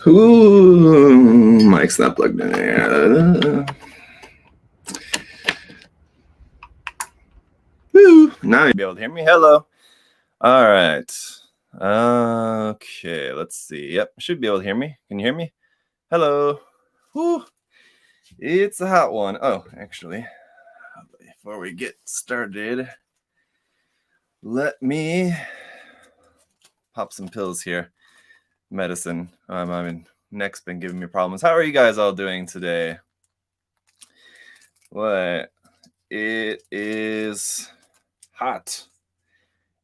Ooh, mic's not plugged in here. Woo. Now you'll be able to hear me. Hello. All right. Okay, let's see. Yep, should be able to hear me. Can you hear me? Hello. Woo. It's a hot one. Oh, actually, before we get started, let me pop some pills here. Medicine. I mean, neck's been giving me problems. How are you guys all doing today? What? It is hot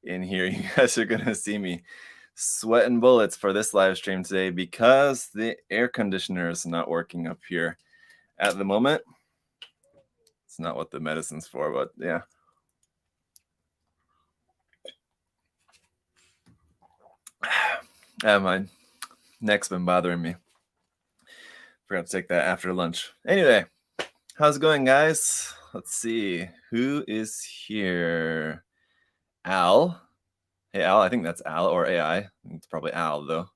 in here. You guys are gonna see me sweating bullets for this live stream today because the air conditioner is not working up here at the moment. It's not what the medicine's for, but yeah. My neck's been bothering me. Forgot to take that after lunch. Anyway, how's it going, guys? Let's see. Who is here? Al. Hey, Al. I think that's Al or AI. It's probably Al, though.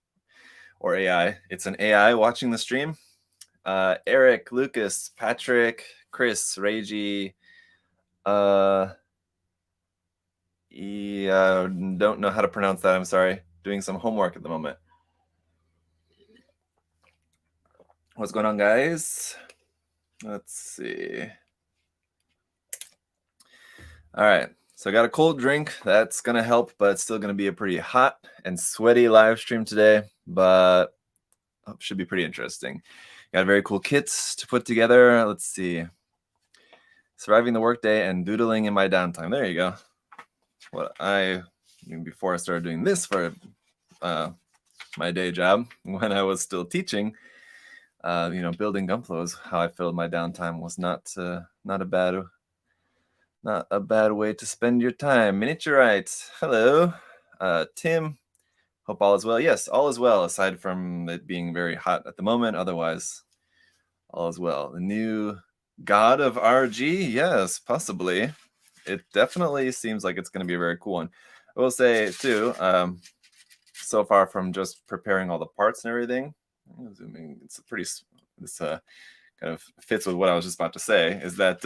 Or AI. It's an AI watching the stream. Eric, Lucas, Patrick, Chris, Reiji. Don't know how to pronounce that. I'm sorry. Doing some homework at the moment. What's going on, guys? Let's see. All right. So I got a cold drink. That's going to help, but it's still going to be a pretty hot and sweaty live stream today, but should be pretty interesting. Got very cool kits to put together. Let's see. Surviving the workday and doodling in my downtime. There you go. Before I started doing this for my day job, when I was still teaching, building Gunplos, how I filled my downtime was not a bad way to spend your time. Miniaturite, hello. Tim, hope all is well. Yes, all is well, aside from it being very hot at the moment. Otherwise, all is well. The new God of RG? Yes, possibly. It definitely seems like it's going to be a very cool one. I will say, too, so far from just preparing all the parts and everything, assuming this kind of fits with what I was just about to say, is that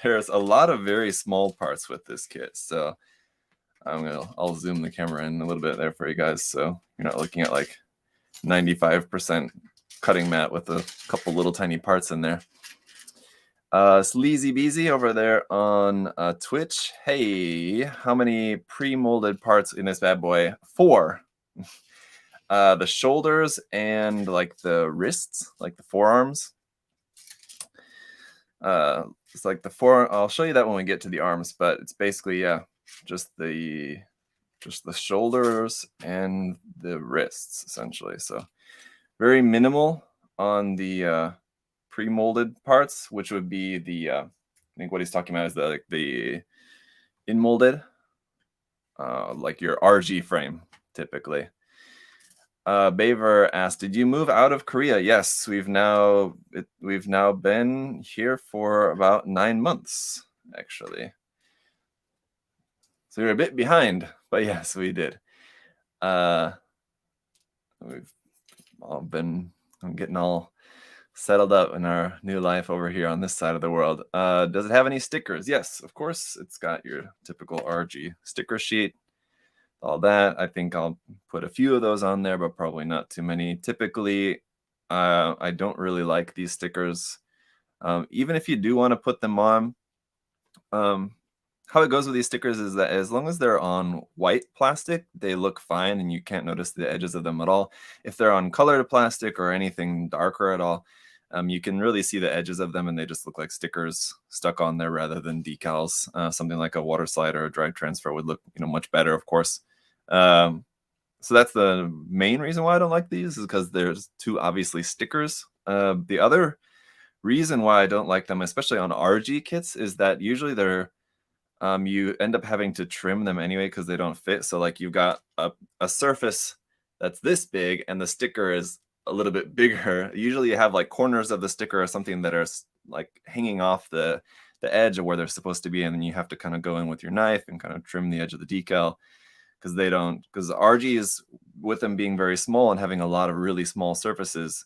there's a lot of very small parts with this kit. So I'll zoom the camera in a little bit there for you guys, so you're not looking at like 95% cutting mat with a couple little tiny parts in there. Sleazy Beezy over there on Twitch. Hey, how many pre-molded parts in this bad boy? 4. The shoulders and like the wrists, like the forearms. It's like the forearm. I'll show you that when we get to the arms, but it's basically just the shoulders and the wrists essentially. So very minimal on the pre-molded parts, which would be the I think what he's talking about is the in-molded, like your RG frame typically. Baver asked, did you move out of Korea? Yes, we've now been here for about 9 months, actually. So we're a bit behind, but yes, we did. We've all been getting all settled up in our new life over here on this side of the world. Does it have any stickers? Yes, of course. It's got your typical RG sticker sheet. All that. I think I'll put a few of those on there, but probably not too many. Typically, I don't really like these stickers. Even if you do want to put them on, how it goes with these stickers is that as long as they're on white plastic, they look fine and you can't notice the edges of them at all. If they're on colored plastic or anything darker at all, you can really see the edges of them and they just look like stickers stuck on there rather than decals. Something like a water slide or a drag transfer would look much better, of course. So that's the main reason why I don't like these, is because there's too obviously stickers. The other reason why I don't like them, especially on RG kits, is that usually they're you end up having to trim them anyway because they don't fit. So like you've got a surface that's this big and the sticker is a little bit bigger. Usually you have like corners of the sticker or something that are like hanging off the edge of where they're supposed to be, and then you have to kind of go in with your knife and kind of trim the edge of the decal. because they don't, because RGs, with them being very small and having a lot of really small surfaces,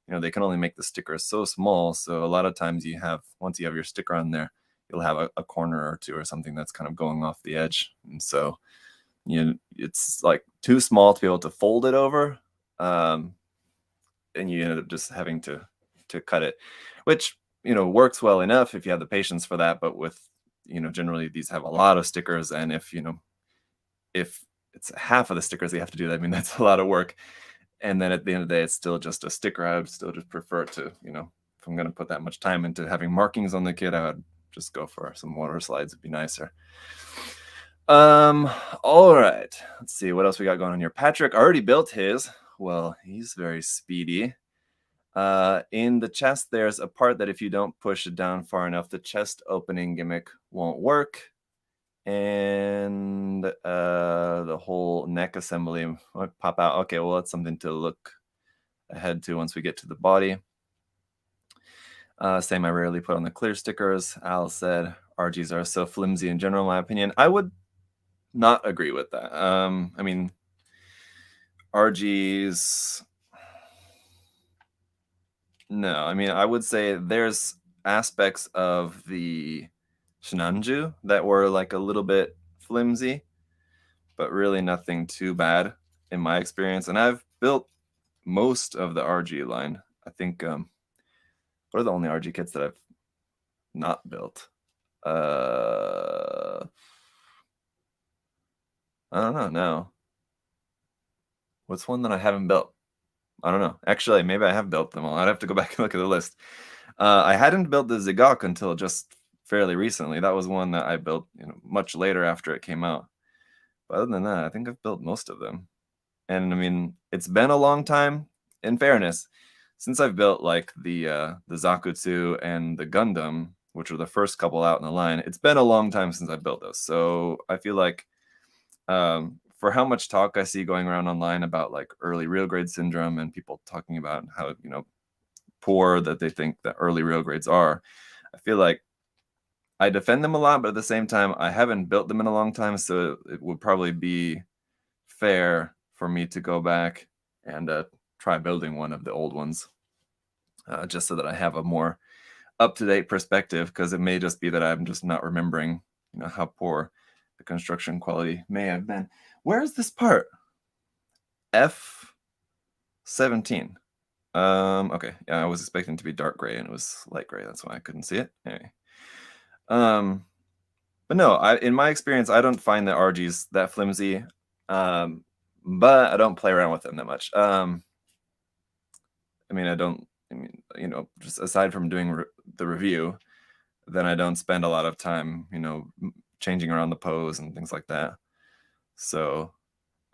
you know, they can only make the sticker so small. So a lot of times you have, once you have your sticker on there, you'll have a corner or two or something that's kind of going off the edge. And so, you know, it's like too small to be able to fold it over. And you end up just having to cut it, which, you know, works well enough if you have the patience for that. But with, you know, generally these have a lot of stickers, and if, you know, if it's half of the stickers you have to do that, I mean, that's a lot of work. And then at the end of the day, it's still just a sticker. I would still just prefer to, you know, if I'm going to put that much time into having markings on the kit, I would just go for some water slides. It'd be nicer. All right. Let's see what else we got going on here. Patrick already built his. Well, he's very speedy. In the chest, there's a part that if you don't push it down far enough, the chest opening gimmick won't work. And the whole neck assembly might pop out. Okay, well, that's something to look ahead to once we get to the body. Same, I rarely put on the clear stickers. Al said RGs are so flimsy in general, in my opinion. I would not agree with that. I mean, RGs... No, I mean, I would say there's aspects of the Shinanju that were like a little bit flimsy, but really nothing too bad in my experience. And I've built most of the RG line. I think, what are the only RG kits that I've not built? I don't know. No. What's one that I haven't built? I don't know. Actually, maybe I have built them all. I'd have to go back and look at the list. I hadn't built the Zigak until just fairly recently. That was one that I built, you know, much later after it came out. But other than that, I think I've built most of them. And I mean, it's been a long time. In fairness, since I've built like the Zakutsu and the Gundam, which were the first couple out in the line, it's been a long time since I built those. So I feel like for how much talk I see going around online about like early real grade syndrome and people talking about how, you know, poor that they think that early real grades are, I feel like I defend them a lot, but at the same time, I haven't built them in a long time, so it would probably be fair for me to go back and try building one of the old ones, just so that I have a more up-to-date perspective, because it may just be that I'm just not remembering, you know, how poor the construction quality may have been. Where's this part? F17. Okay, yeah, I was expecting it to be dark gray and it was light gray. That's why I couldn't see it. Anyway. But no, in my experience, I don't find the RGs that flimsy. But I don't play around with them that much. I mean, you know, just aside from doing the review, then I don't spend a lot of time, you know, changing around the pose and things like that. So,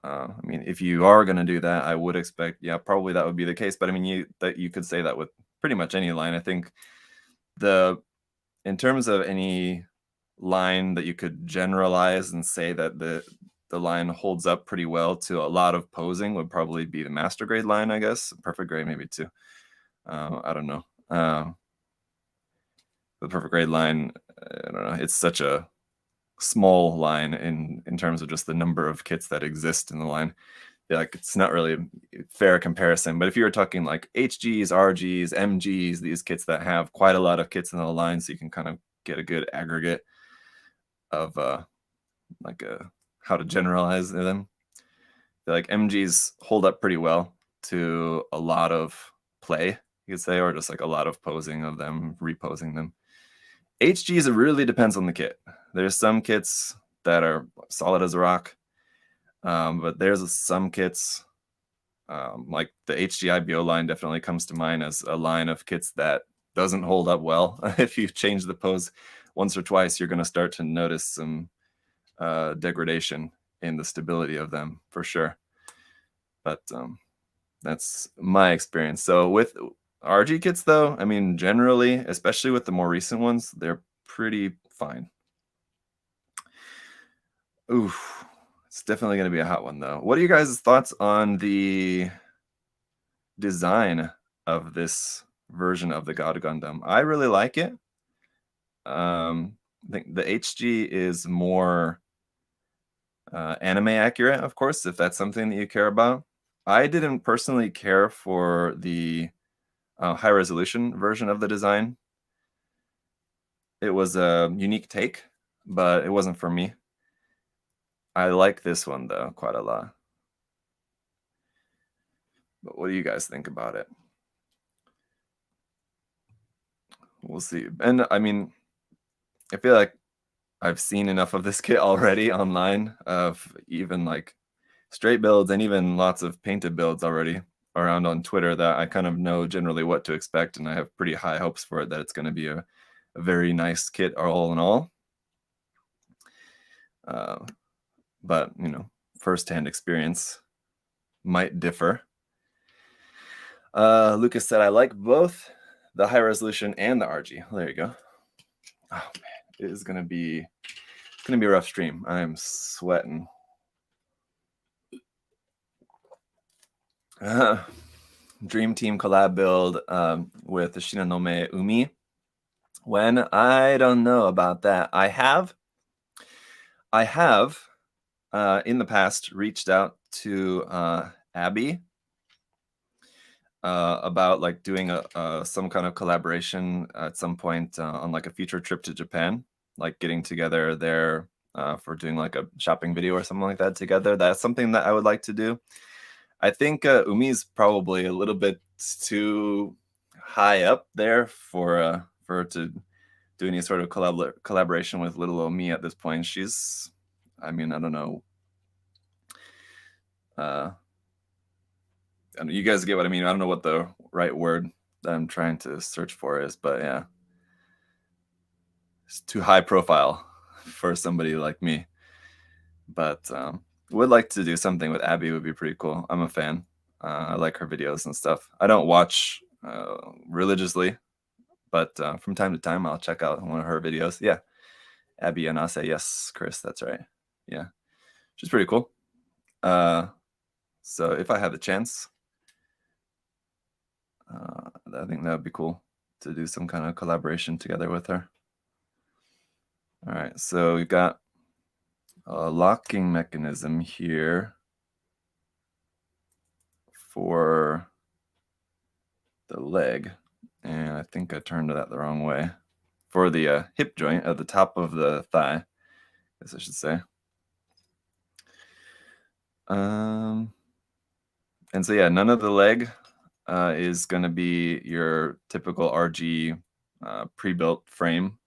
I mean, if you are going to do that, I would expect, yeah, probably that would be the case. But I mean, you could say that with pretty much any line. I think in terms of any line that you could generalize and say that the line holds up pretty well to a lot of posing would probably be the master grade line, I guess. Perfect grade maybe too. I don't know. The perfect grade line, I don't know. It's such a small line in terms of just the number of kits that exist in the line. Yeah, like it's not really a fair comparison. But if you were talking like HGs, RGs, MGs, these kits that have quite a lot of kits in the line, so you can kind of get a good aggregate of how to generalize them. Like MGs hold up pretty well to a lot of play, you could say, or just like a lot of posing of them, reposing them. HGs, it really depends on the kit. There's some kits that are solid as a rock, but there's some kits, like the HGIBO line definitely comes to mind as a line of kits that doesn't hold up well. If you change the pose once or twice, you're going to start to notice some degradation in the stability of them for sure. But that's my experience. So with RG kits though, I mean, generally, especially with the more recent ones, they're pretty fine. Oof, it's definitely going to be a hot one though. What are you guys' thoughts on the design of this version of the God Gundam? I really like it. I think the HG is more anime accurate, of course, if that's something that you care about. I didn't personally care for the high resolution version of the design. It was a unique take, but it wasn't for me. I like this one though quite a lot. But what do you guys think about it? We'll see. And I mean, I feel like I've seen enough of this kit already online of even like straight builds and even lots of painted builds already around on Twitter that I kind of know generally what to expect, and I have pretty high hopes for it that it's going to be a very nice kit all in all. But, you know, first-hand experience might differ. Lucas said, I like both the high resolution and the RG. There you go. Oh, man, it is going to be a rough stream. I'm sweating. Dream Team collab build with the Shinonome Umi. When? I don't know about that. I have in the past reached out to Abby about like doing some kind of collaboration at some point on like a future trip to Japan, like getting together there for doing like a shopping video or something like that together. That's something that I would like to do. I think Umi's probably a little bit too high up there for her to do any sort of collaboration with little old me at this point. She's, I mean, I don't know. You guys get what I mean. I don't know what the right word that I'm trying to search for is, but yeah, it's too high profile for somebody like me. But would like to do something with Abby. Would be pretty cool. I'm a fan. I like her videos and stuff. I don't watch religiously, but from time to time I'll check out one of her videos. Yeah, Abby Anase. Yes, Chris, that's right. Yeah, she's pretty cool. So if I have the chance, I think that would be cool to do some kind of collaboration together with her. All right, so we've got a locking mechanism here for the leg, and I think I turned that the wrong way. For the hip joint at the top of the thigh, I guess I should say. And so yeah, none of the leg is going to be your typical RG pre-built frame.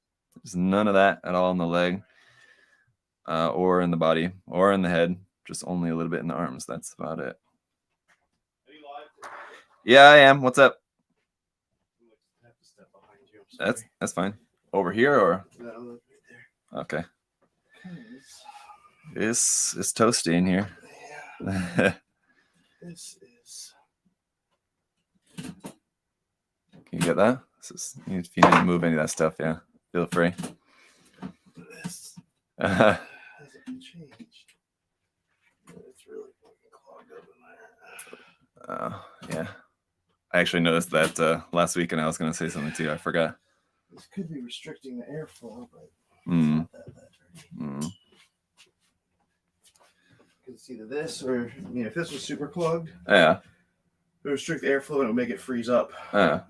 There's none of that at all in the leg, or in the body, or in the head. Just only a little bit in the arms. That's about it. Yeah, I am. What's up? That's fine. Over here or? No, right there. Okay. It's toasty in here. Yeah. This is. Can you get that? If you need to move any of that stuff, yeah, feel free. This hasn't changed. It's really fucking clogged up in there. Yeah. I actually noticed that last week, and I was going to say something to you. I forgot. This could be restricting the airflow, but it's not that bad. It's either this or, I mean, if this was super clogged, yeah, it would restrict the airflow and it would make it freeze up.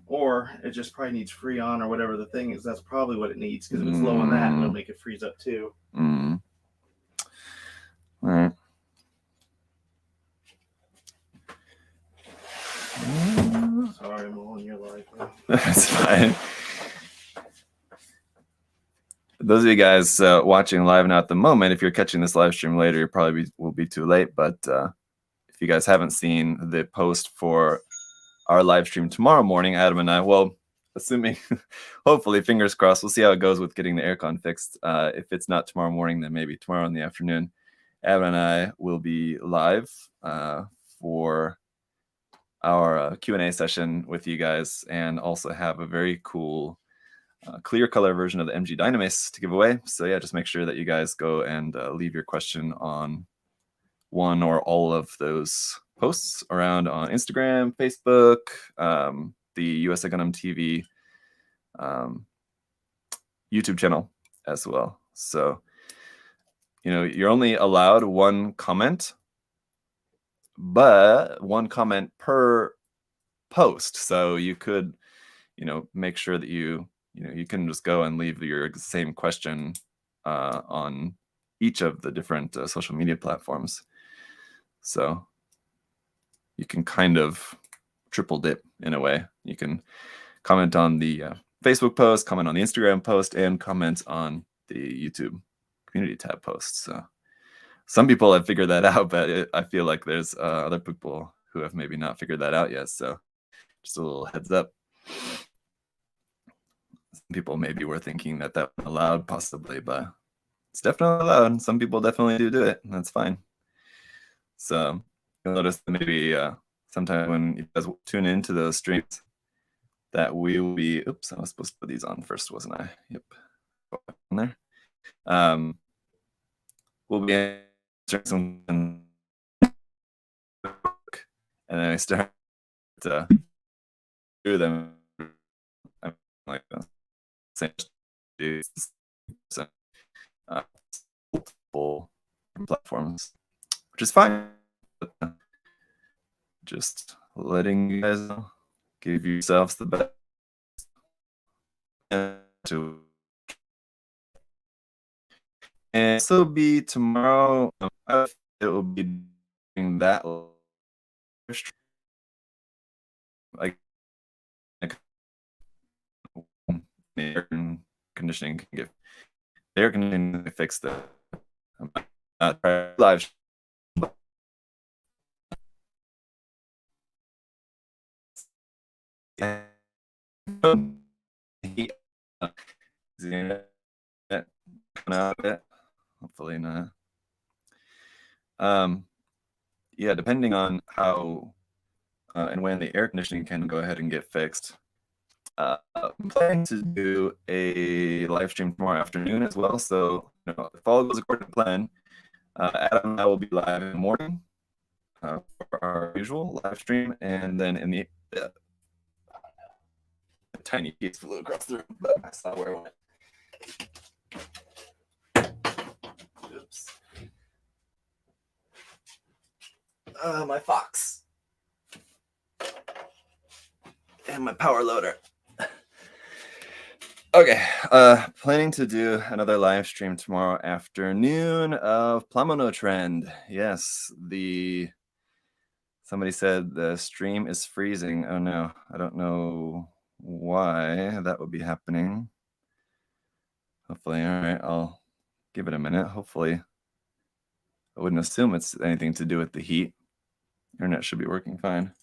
Or it just probably needs Freon or whatever the thing is. That's probably what it needs, because if it's low on that, it'll make it freeze up too. All right. Sorry, I'm all in your life. That's fine. Those of you guys watching live now at the moment, if you're catching this live stream later, it probably will be too late. But if you guys haven't seen the post for our live stream tomorrow morning, Adam and I, well, assuming, hopefully, fingers crossed, we'll see how it goes with getting the aircon fixed. If it's not tomorrow morning, then maybe tomorrow in the afternoon. Adam and I will be live for our Q&A session with you guys, and also have a very cool clear color version of the MG Dynamis to give away. So yeah, just make sure that you guys go and leave your question on one or all of those posts around on Instagram, Facebook, the USA Gundam TV YouTube channel as well. So you're only allowed one comment, but one comment per post. So you could, make sure that you can just go and leave your same question on each of the different social media platforms. So you can kind of triple dip in a way. You can comment on the Facebook post, comment on the Instagram post, and comment on the YouTube community tab post. So some people have figured that out, but I feel like there's other people who have maybe not figured that out yet. So just a little heads up. Some people maybe were thinking that wasn't allowed, possibly, but it's definitely allowed. Some people definitely do it, and that's fine. So you'll notice that maybe sometime when you guys tune into those streams, that we will be. Oops, I was supposed to put these on first, wasn't I? Yep, on there. We'll be answering some, and then I start to do them. I'm like same multiple platforms, which is fine. Just letting you guys know, give yourselves the best to. And this will be tomorrow. It will be doing that. Like air conditioning can get air conditioning fix the live. Hopefully not. Yeah, depending on how and when the air conditioning can go ahead and get fixed. I'm planning to do a live stream tomorrow afternoon as well. So if all goes according to plan, Adam and I will be live in the morning for our usual live stream, and then in the tiny piece flew across the room, but I saw where it went. Oops. My fox and my power loader. Okay, planning to do another live stream tomorrow afternoon of Plamono Trend. Yes, somebody said the stream is freezing. Oh no, I don't know why that would be happening. Hopefully, all right, I'll give it a minute. Hopefully, I wouldn't assume it's anything to do with the heat. Internet should be working fine.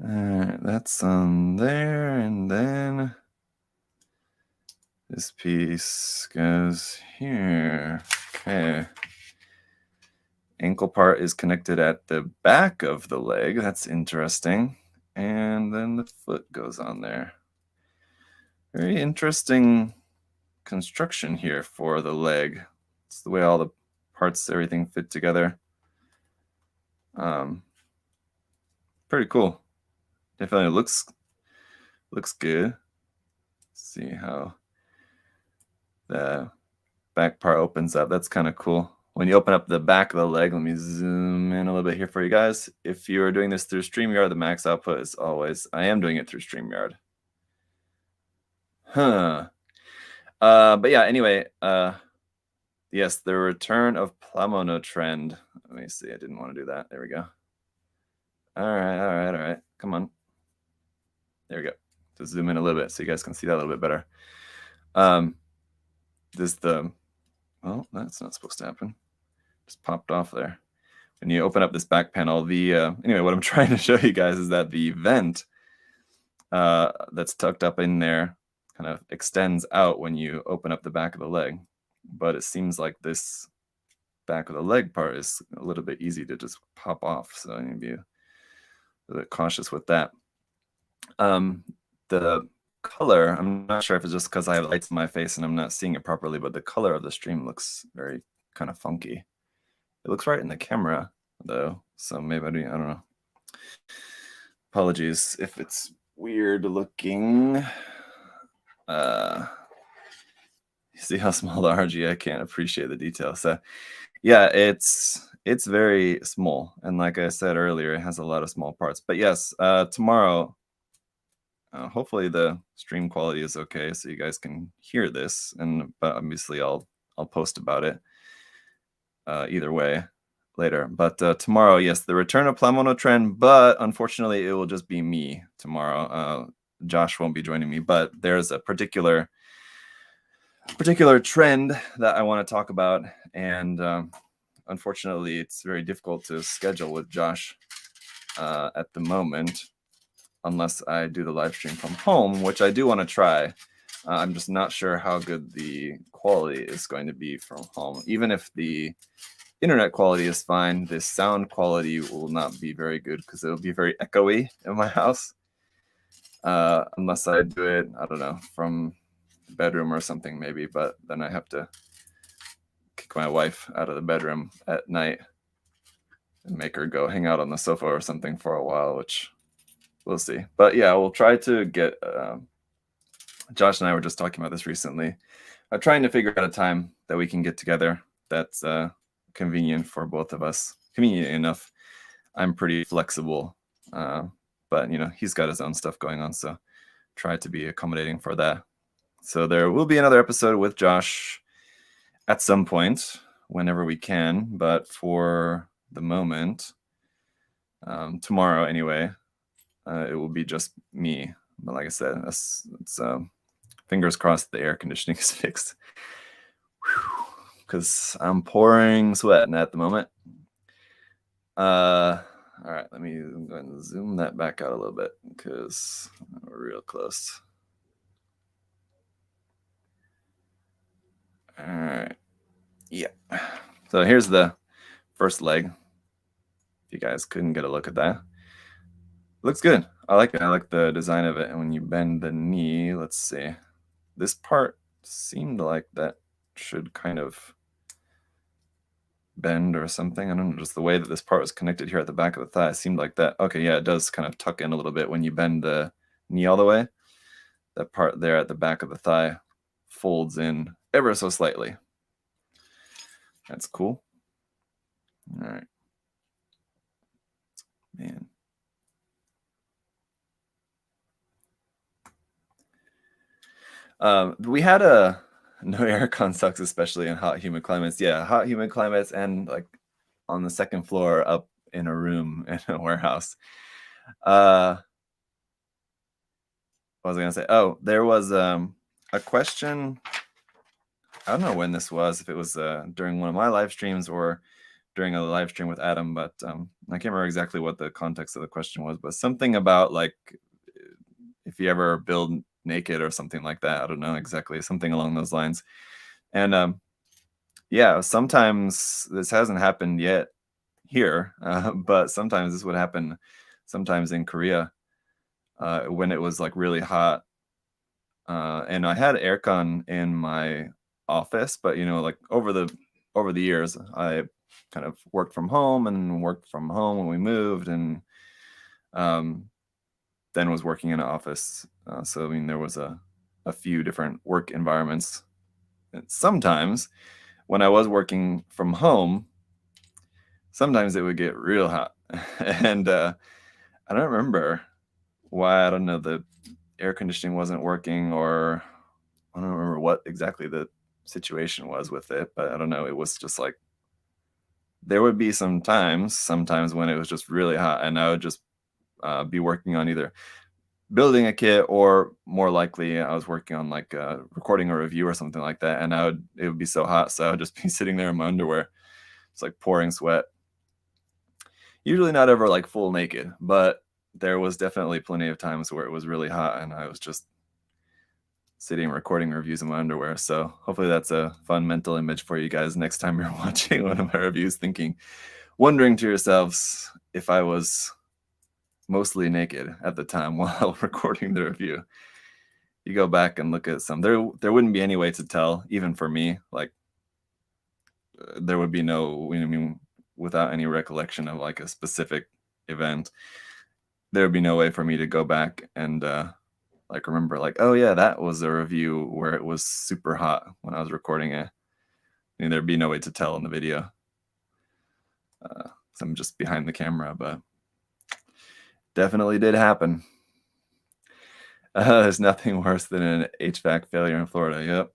All right, that's on there, and then this piece goes here. Okay. Ankle part is connected at the back of the leg. That's interesting. And then the foot goes on there. Very interesting construction here for the leg. It's the way all the parts, everything fit together. Pretty cool. Definitely looks good. Let's see how the back part opens up. That's kind of cool. When you open up the back of the leg, let me zoom in a little bit here for you guys. If you are doing this through StreamYard, the max output is always, I am doing it through StreamYard. But yeah, anyway, yes, the return of Plamono Trend. Let me see, I didn't want to do that. There we go. All right. Come on. There we go. Just zoom in a little bit so you guys can see that a little bit better. Well, that's not supposed to happen. Just popped off there. When you open up this back panel, anyway, what I'm trying to show you guys is that the vent that's tucked up in there kind of extends out when you open up the back of the leg. But it seems like this back of the leg part is a little bit easy to just pop off. So you need to be a little bit cautious with that. The color, I'm not sure if it's just because I have lights in my face and I'm not seeing it properly, but the color of the stream looks very kind of funky. It looks right in the camera though, so maybe I don't know. Apologies if it's weird looking. You see how small the RG? I can't appreciate the detail. So yeah, it's very small, and like I said earlier, it has a lot of small parts. But yes, tomorrow, hopefully the stream quality is okay, so you guys can hear this. But obviously, I'll post about it either way later. But tomorrow, yes, the return of Plamono Trend, but unfortunately, it will just be me tomorrow. Josh won't be joining me, but there's a particular trend that I want to talk about, and unfortunately, it's very difficult to schedule with Josh at the moment, unless I do the live stream from home, which I do want to try. I'm just not sure how good the quality is going to be from home. Even if the internet quality is fine, the sound quality will not be very good because it'll be very echoey in my house. Unless I do it, I don't know, from the bedroom or something maybe, but then I have to kick my wife out of the bedroom at night and make her go hang out on the sofa or something for a while, which we'll see. But yeah, we'll try to get Josh and I were just talking about this recently. I'm trying to figure out a time that we can get together that's convenient for both of us. Convenient enough. I'm pretty flexible, but you know, he's got his own stuff going on, so try to be accommodating for that. So there will be another episode with Josh at some point, whenever we can. But for the moment, tomorrow anyway, it will be just me. But like I said, it's fingers crossed the air conditioning is fixed, because I'm pouring sweat at the moment. All right, let me go ahead and zoom that back out a little bit because we're real close. All right, yeah. So here's the first leg. If you guys couldn't get a look at that, looks good. I like it. I like the design of it. And when you bend the knee, let's see. This part seemed like that should kind of bend or something. I don't know, just the way that this part was connected here at the back of the thigh seemed like that. Okay, yeah, it does kind of tuck in a little bit when you bend the knee all the way. That part there at the back of the thigh folds in ever so slightly. That's cool. All right. Man. We had a no aircon sucks, especially in hot, humid climates. Yeah, hot, humid climates, and like on the second floor up in a room in a warehouse. What was I gonna say? Oh, there was a question. I don't know when this was, if it was during one of my live streams or during a live stream with Adam, but I can't remember exactly what the context of the question was, but something about like if you ever build naked or something like that. I don't know exactly, something along those lines. And yeah, sometimes this hasn't happened yet here, but sometimes this would happen sometimes in Korea when it was like really hot. And I had aircon in my office, but you know, like over the years, I kind of worked from home when we moved, and then was working in an office. So I mean, there was a few different work environments. And sometimes when I was working from home, sometimes it would get real hot, and I don't remember why. I don't know, the air conditioning wasn't working, or I don't remember what exactly the situation was with it, but I don't know. It was just like there would be sometimes when it was just really hot, and I would just be working on either building a kit, or more likely I was working on like recording a review or something like that, and it would be so hot, so I would just be sitting there in my underwear. It's like pouring sweat. Usually not ever like full naked, but there was definitely plenty of times where it was really hot and I was just sitting recording reviews in my underwear. So hopefully that's a fun mental image for you guys next time you're watching one of my reviews, wondering to yourselves if I was mostly naked at the time while recording the review. You go back and look at some. There wouldn't be any way to tell, even for me. Like there would be no, I mean, without any recollection of like a specific event, there would be no way for me to go back and like remember like, oh yeah, that was a review where it was super hot when I was recording it. I mean, there'd be no way to tell in the video. So I'm just behind the camera, but definitely did happen. There's nothing worse than an HVAC failure in Florida.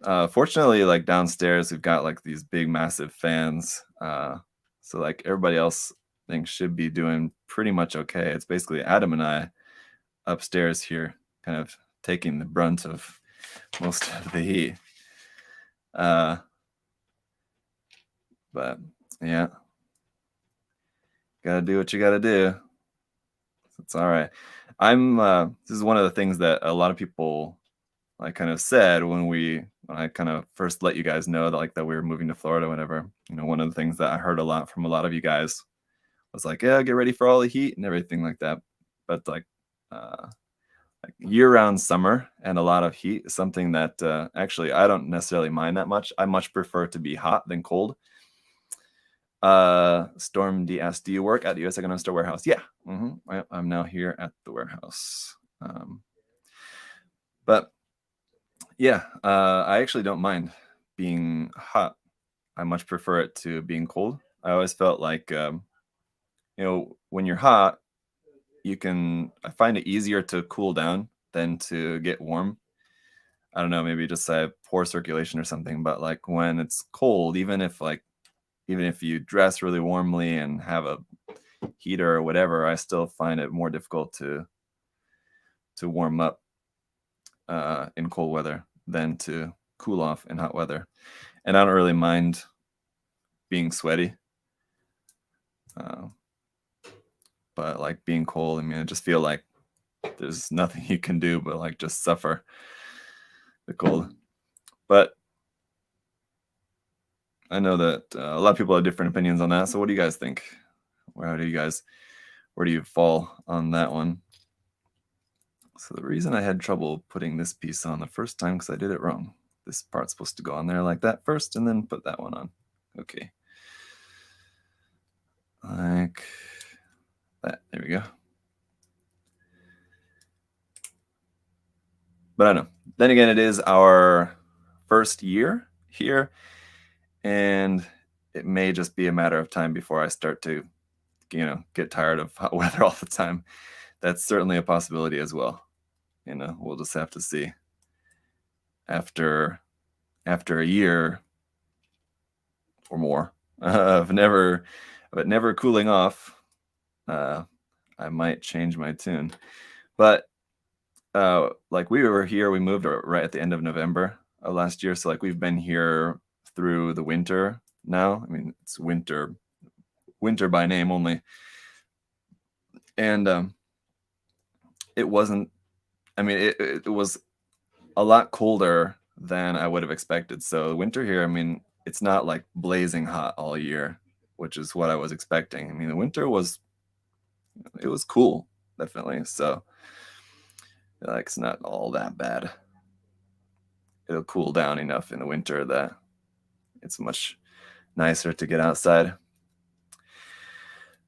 Yep. Fortunately, like downstairs, we've got like these big, massive fans. So like everybody else, I think, should be doing pretty much okay. It's basically Adam and I upstairs here, kind of taking the brunt of most of the heat. But yeah, gotta do what you gotta do. It's all right. This is one of the things that a lot of people like kind of said when I kind of first let you guys know that like that we were moving to Florida, whatever. You know, one of the things that I heard a lot from a lot of you guys was like, yeah, get ready for all the heat and everything like that. But like year-round summer and a lot of heat is something that actually I don't necessarily mind that much. I much prefer to be hot than cold. Storm D asked, do you work at the USA Gundam Store warehouse? Yeah. I'm now here at the warehouse. But yeah, I actually don't mind being hot. I much prefer it to being cold. I always felt like, you know, when you're hot, I find it easier to cool down than to get warm. I don't know, maybe just I have poor circulation or something, but like when it's cold, even if you dress really warmly and have a heater or whatever, I still find it more difficult to warm up in cold weather than to cool off in hot weather. And I don't really mind being sweaty. But like being cold, I mean, I just feel like there's nothing you can do but like just suffer the cold. But I know that a lot of people have different opinions on that. So what do you guys think? Where do you fall on that one? So the reason I had trouble putting this piece on the first time because I did it wrong. This part's supposed to go on there like that first and then put that one on. Okay. Like that. There we go. But I don't know. Then again, it is our first year here, and it may just be a matter of time before I start to, you know, get tired of hot weather all the time. That's certainly a possibility as well. You know, we'll just have to see. After a year or more of never cooling off, I might change my tune. But like we were here, we moved right at the end of November of last year, so like we've been here through the winter now. I mean, it's winter by name only, and it wasn't. I mean, it was a lot colder than I would have expected. So winter here, I mean, it's not like blazing hot all year, which is what I was expecting. I mean, the winter was cool, definitely. So like it's not all that bad. It'll cool down enough in the winter that it's much nicer to get outside.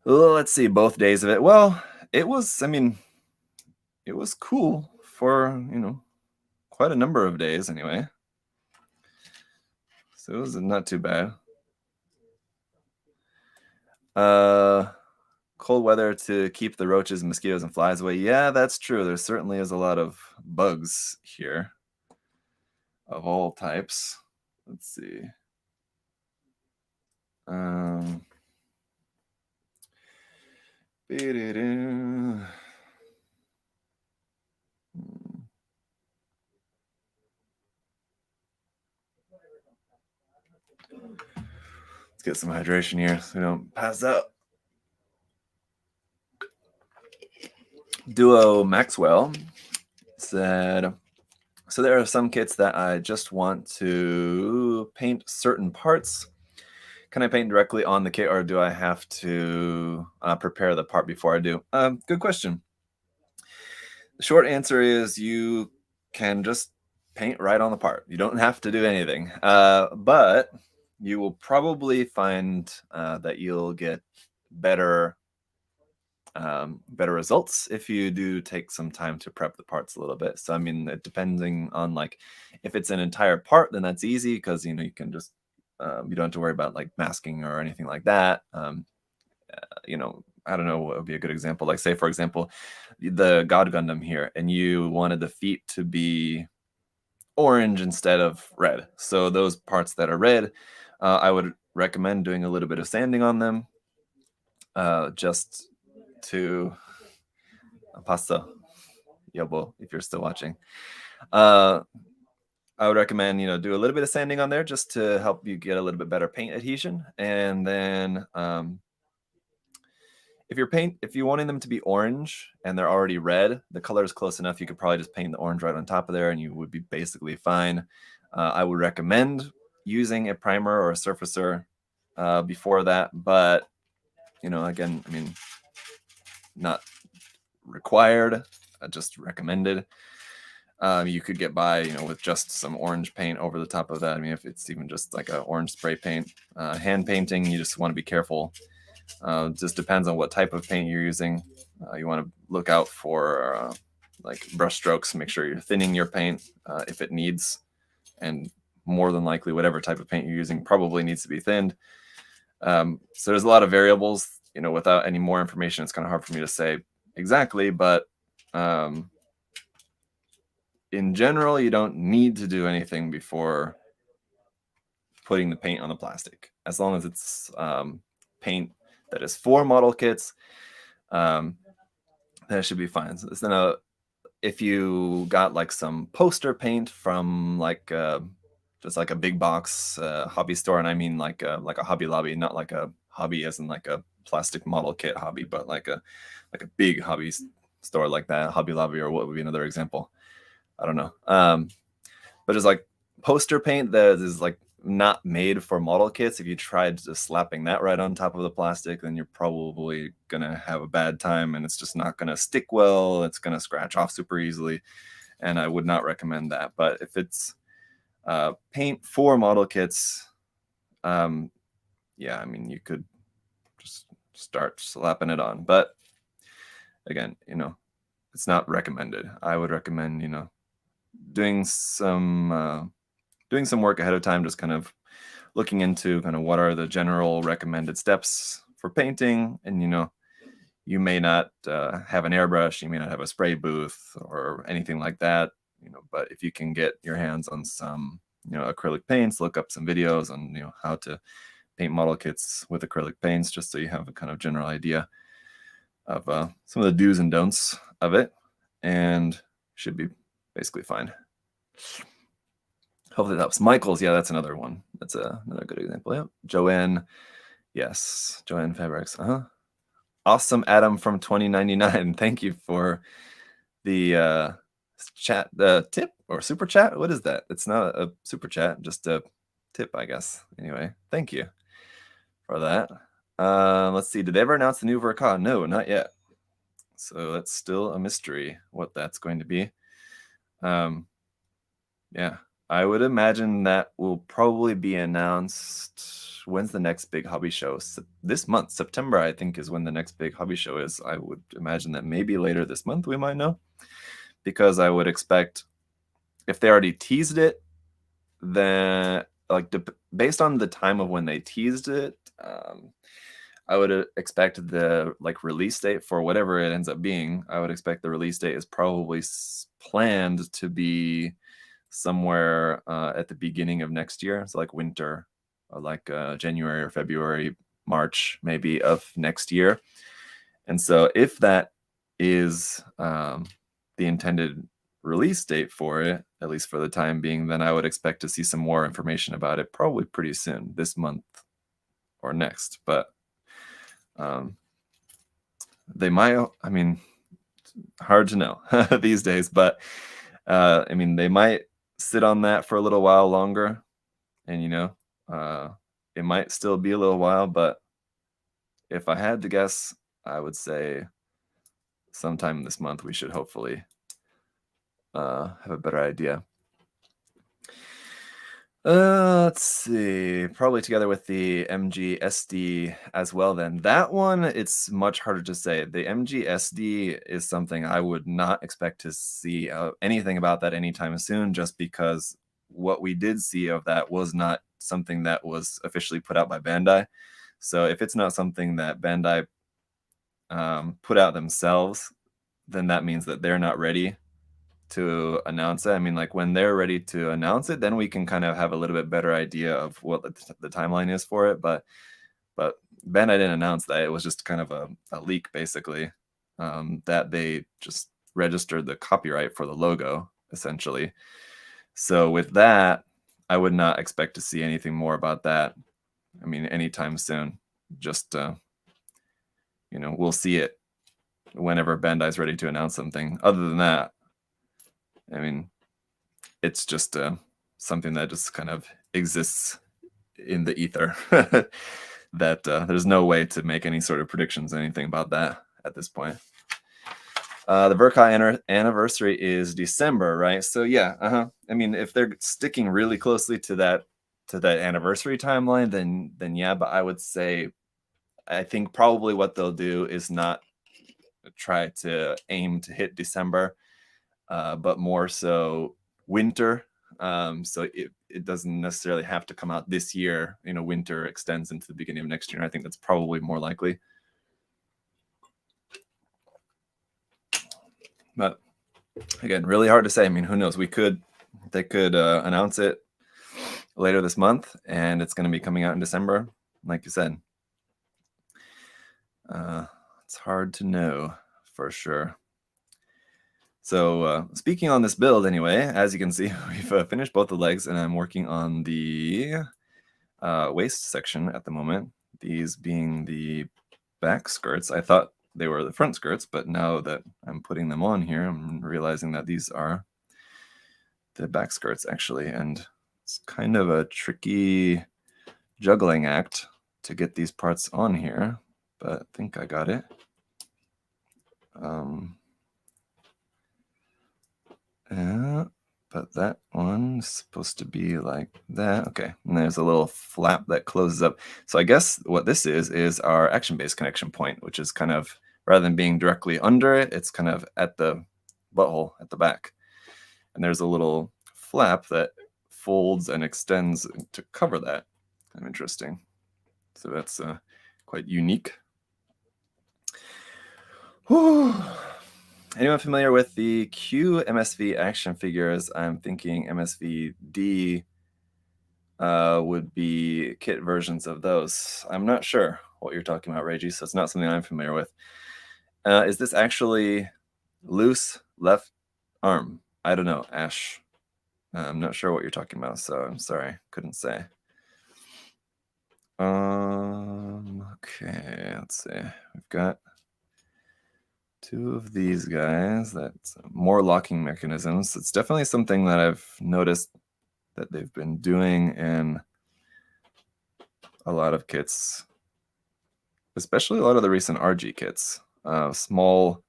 Well, let's see, both days of it. Well, it was, I mean, it was cool for, you know, quite a number of days anyway. So it was not too bad. Cold weather to keep the roaches, mosquitoes, and flies away. Yeah, that's true. There certainly is a lot of bugs here of all types. Let's see. Let's get some hydration here so we don't pass out. Duo Maxwell said, so there are some kits that I just want to paint certain parts. Can I paint directly on the kit, or do I have to prepare the part before I do? Good question. The short answer is you can just paint right on the part. You don't have to do anything. But you will probably find that you'll get better better results if you do take some time to prep the parts a little bit. So I mean, depending on like if it's an entire part, then that's easy because you can just you don't have to worry about like masking or anything like that. I don't know what would be a good example. Like say for example, the God Gundam here, and you wanted the feet to be orange instead of red. So those parts that are red, I would recommend doing a little bit of sanding on them, just to pasta yobo if you're still watching. I would recommend do a little bit of sanding on there just to help you get a little bit better paint adhesion. And then if you're wanting them to be orange and they're already red, the color is close enough, you could probably just paint the orange right on top of there and you would be basically fine. I would recommend using a primer or a surfacer before that, but again, I mean, not required, just recommended. You could get by, with just some orange paint over the top of that. I mean, if it's even just like an orange spray paint. Hand painting, you just want to be careful. Just depends on what type of paint you're using. You want to look out for like brush strokes. Make sure you're thinning your paint if it needs, and more than likely, whatever type of paint you're using probably needs to be thinned. So there's a lot of variables. Without any more information, it's kind of hard for me to say exactly, but in general, you don't need to do anything before putting the paint on the plastic, as long as it's paint that is for model kits. That should be fine. So then, if you got like some poster paint from like just like a big box hobby store, and I mean like a Hobby Lobby, not like a hobby as in like a plastic model kit hobby, but like a big hobby store like that, Hobby Lobby, or what would be another example? I don't know. But it's like poster paint that is like not made for model kits. If you tried just slapping that right on top of the plastic, then you're probably gonna have a bad time, and it's just not gonna stick well. It's gonna scratch off super easily, and I would not recommend that. But if it's paint for model kits, yeah, I mean, you could just start slapping it on. But again, it's not recommended. I would recommend, doing some work ahead of time, just kind of looking into kind of what are the general recommended steps for painting. And you may not have an airbrush, you may not have a spray booth or anything like that, but if you can get your hands on some acrylic paints, look up some videos on how to paint model kits with acrylic paints, just so you have a kind of general idea of some of the do's and don'ts of it, and should be basically fine. Hopefully that helps. Michaels, yeah, that's another one. That's another good example. Yeah, Joanne, yes, Joanne Fabrics. Awesome, Adam from 2099. Thank you for the chat, the tip or super chat. What is that? It's not a super chat, just a tip, I guess. Anyway, thank you for that. Let's see. Did they ever announce the new Verka? No, not yet. So that's still a mystery what that's going to be. Yeah, I would imagine that will probably be announced. When's the next big hobby show? This month, September, I think, is when the next big hobby show is. I would imagine that maybe later this month we might know, because I would expect if they already teased it, then like based on the time of when they teased it, I would expect the release date for whatever it ends up being. I would expect the release date is probably planned to be somewhere at the beginning of next year. So like winter, or like January or February, March maybe of next year. And so if that is the intended release date for it, at least for the time being, then I would expect to see some more information about it probably pretty soon, this month or next. But they might, I mean, hard to know these days, but I mean, they might sit on that for a little while longer, and it might still be a little while, but if I had to guess, I would say sometime this month we should hopefully have a better idea. Let's see. Probably together with the MGSD as well then. That one, it's much harder to say. The MGSD is something I would not expect to see anything about that anytime soon, just because what we did see of that was not something that was officially put out by Bandai. So if it's not something that Bandai put out themselves, then that means that they're not ready to announce it. I mean, like when they're ready to announce it, then we can kind of have a little bit better idea of what the timeline is for it. But Bandai didn't announce that. It was just kind of a leak, basically, that they just registered the copyright for the logo, essentially. So with that, I would not expect to see anything more about that. I mean, anytime soon. Just we'll see it whenever Bandai's ready to announce something. Other than that, I mean, it's just something that just kind of exists in the ether. That there's no way to make any sort of predictions, anything about that at this point. The Verkai anniversary is December, right? So yeah, I mean, if they're sticking really closely to that anniversary timeline, then yeah. But I would say, I think probably what they'll do is not try to aim to hit December, but more so winter. So it doesn't necessarily have to come out this year. Winter extends into the beginning of next year. I think that's probably more likely. But again, really hard to say. I mean, who knows? They could announce it later this month, and it's going to be coming out in December, like you said. It's hard to know for sure. So speaking on this build anyway, as you can see, we've finished both the legs, and I'm working on the waist section at the moment, these being the back skirts. I thought they were the front skirts, but now that I'm putting them on here, I'm realizing that these are the back skirts actually, and it's kind of a tricky juggling act to get these parts on here, but I think I got it. But that one's supposed to be like that. Okay, and there's a little flap that closes up. So I guess what this is our action base connection point, which is kind of, rather than being directly under it, it's kind of at the butthole at the back. And there's a little flap that folds and extends to cover that. Kind of interesting. So that's quite unique. Whew. Anyone familiar with the Q MSV action figures? I'm thinking MSVD would be kit versions of those. I'm not sure what you're talking about, Reggie, so it's not something I'm familiar with. Is this actually loose left arm? I don't know, Ash. I'm not sure what you're talking about, so I'm sorry, couldn't say. Okay, let's see. We've got two of these guys. That's more locking mechanisms. It's definitely something that I've noticed that they've been doing in a lot of kits, especially a lot of the recent RG kits. Small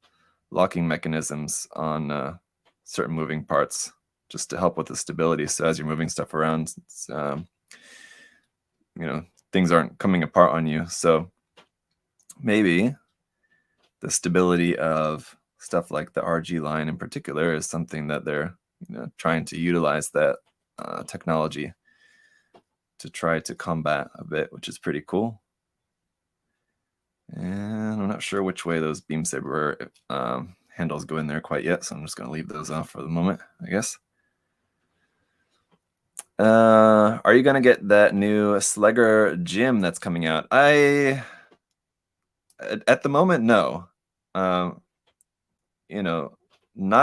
locking mechanisms on certain moving parts, just to help with the stability. So as you're moving stuff around, things aren't coming apart on you. So maybe the stability of stuff like the RG line in particular is something that they're trying to utilize that technology to try to combat a bit, which is pretty cool. And I'm not sure which way those beam saber handles go in there quite yet, so I'm just going to leave those off for the moment, I guess. Are you going to get that new Slegger gym that's coming out? At the moment, no. Not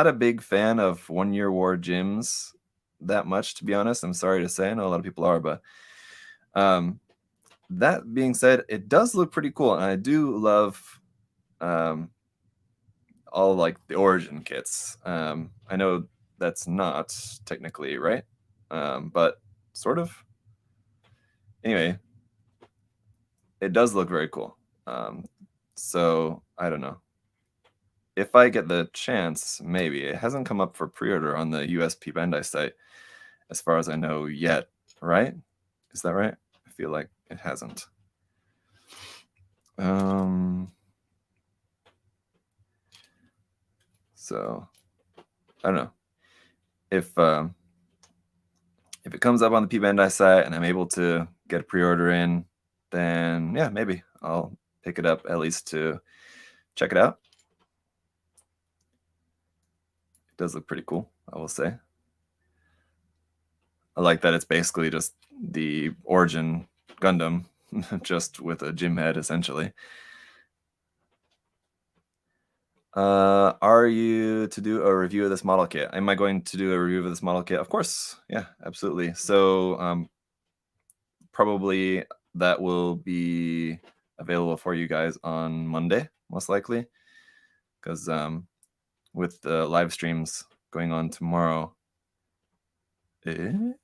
a big fan of one-year war gyms that much, to be honest. I'm sorry to say. I know a lot of people are, but that being said, it does look pretty cool, and I do love all like the origin kits. I know that's not technically right, but sort of. Anyway, it does look very cool. So I don't know. If I get the chance, maybe. It hasn't come up for pre-order on the USP Bandai site, as far as I know yet, right? Is that right? I feel like it hasn't. So I don't know if it comes up on the P Bandai site and I'm able to get a pre-order in, then yeah, maybe I'll pick it up at least to check it out. It does look pretty cool, I will say. I like that it's basically just the Origin Gundam, just with a gym head, essentially. Are you to do a review of this model kit? Am I going to do a review of this model kit? Of course. Yeah, absolutely. So probably that will be available for you guys on Monday, most likely, because with the live streams going on tomorrow, I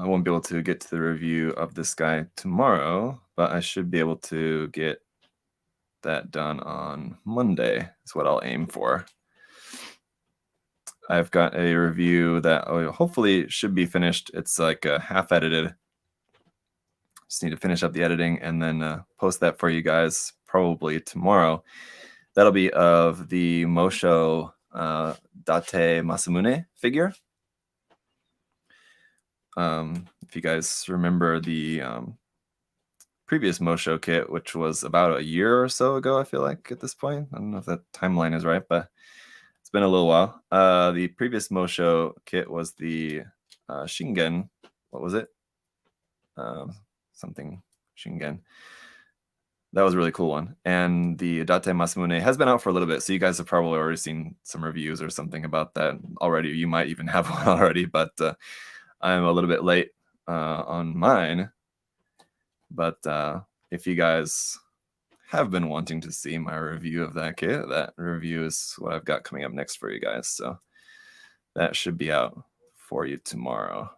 won't be able to get to the review of this guy tomorrow, but I should be able to get that done on Monday is what I'll aim for. I've got a review that hopefully should be finished. It's like half edited. Just need to finish up the editing and then post that for you guys probably tomorrow. That'll be of the Mosho Date Masamune figure. If you guys remember the previous Mosho kit, which was about a year or so ago, I feel like at this point. I don't know if that timeline is right, but it's been a little while. The previous Mosho kit was the Shingen. What was it? Something Shingen. That was a really cool one. And the Date Masamune has been out for a little bit, so you guys have probably already seen some reviews or something about that already. You might even have one already, but I'm a little bit late on mine. But if you guys have been wanting to see my review of that kit, that review is what I've got coming up next for you guys. So that should be out for you tomorrow.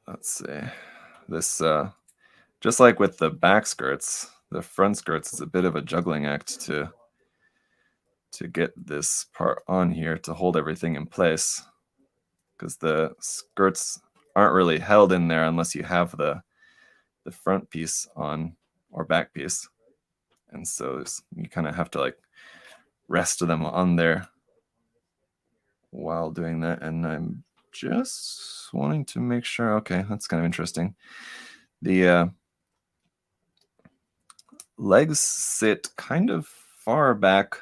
Let's see. This, just like with the back skirts, the front skirts is a bit of a juggling act to get this part on here to hold everything in place, because the skirts aren't really held in there unless you have the front piece on or back piece, and so you kind of have to like rest them on there while doing that. And I'm just wanting to make sure. Okay, that's kind of interesting. The legs sit kind of far back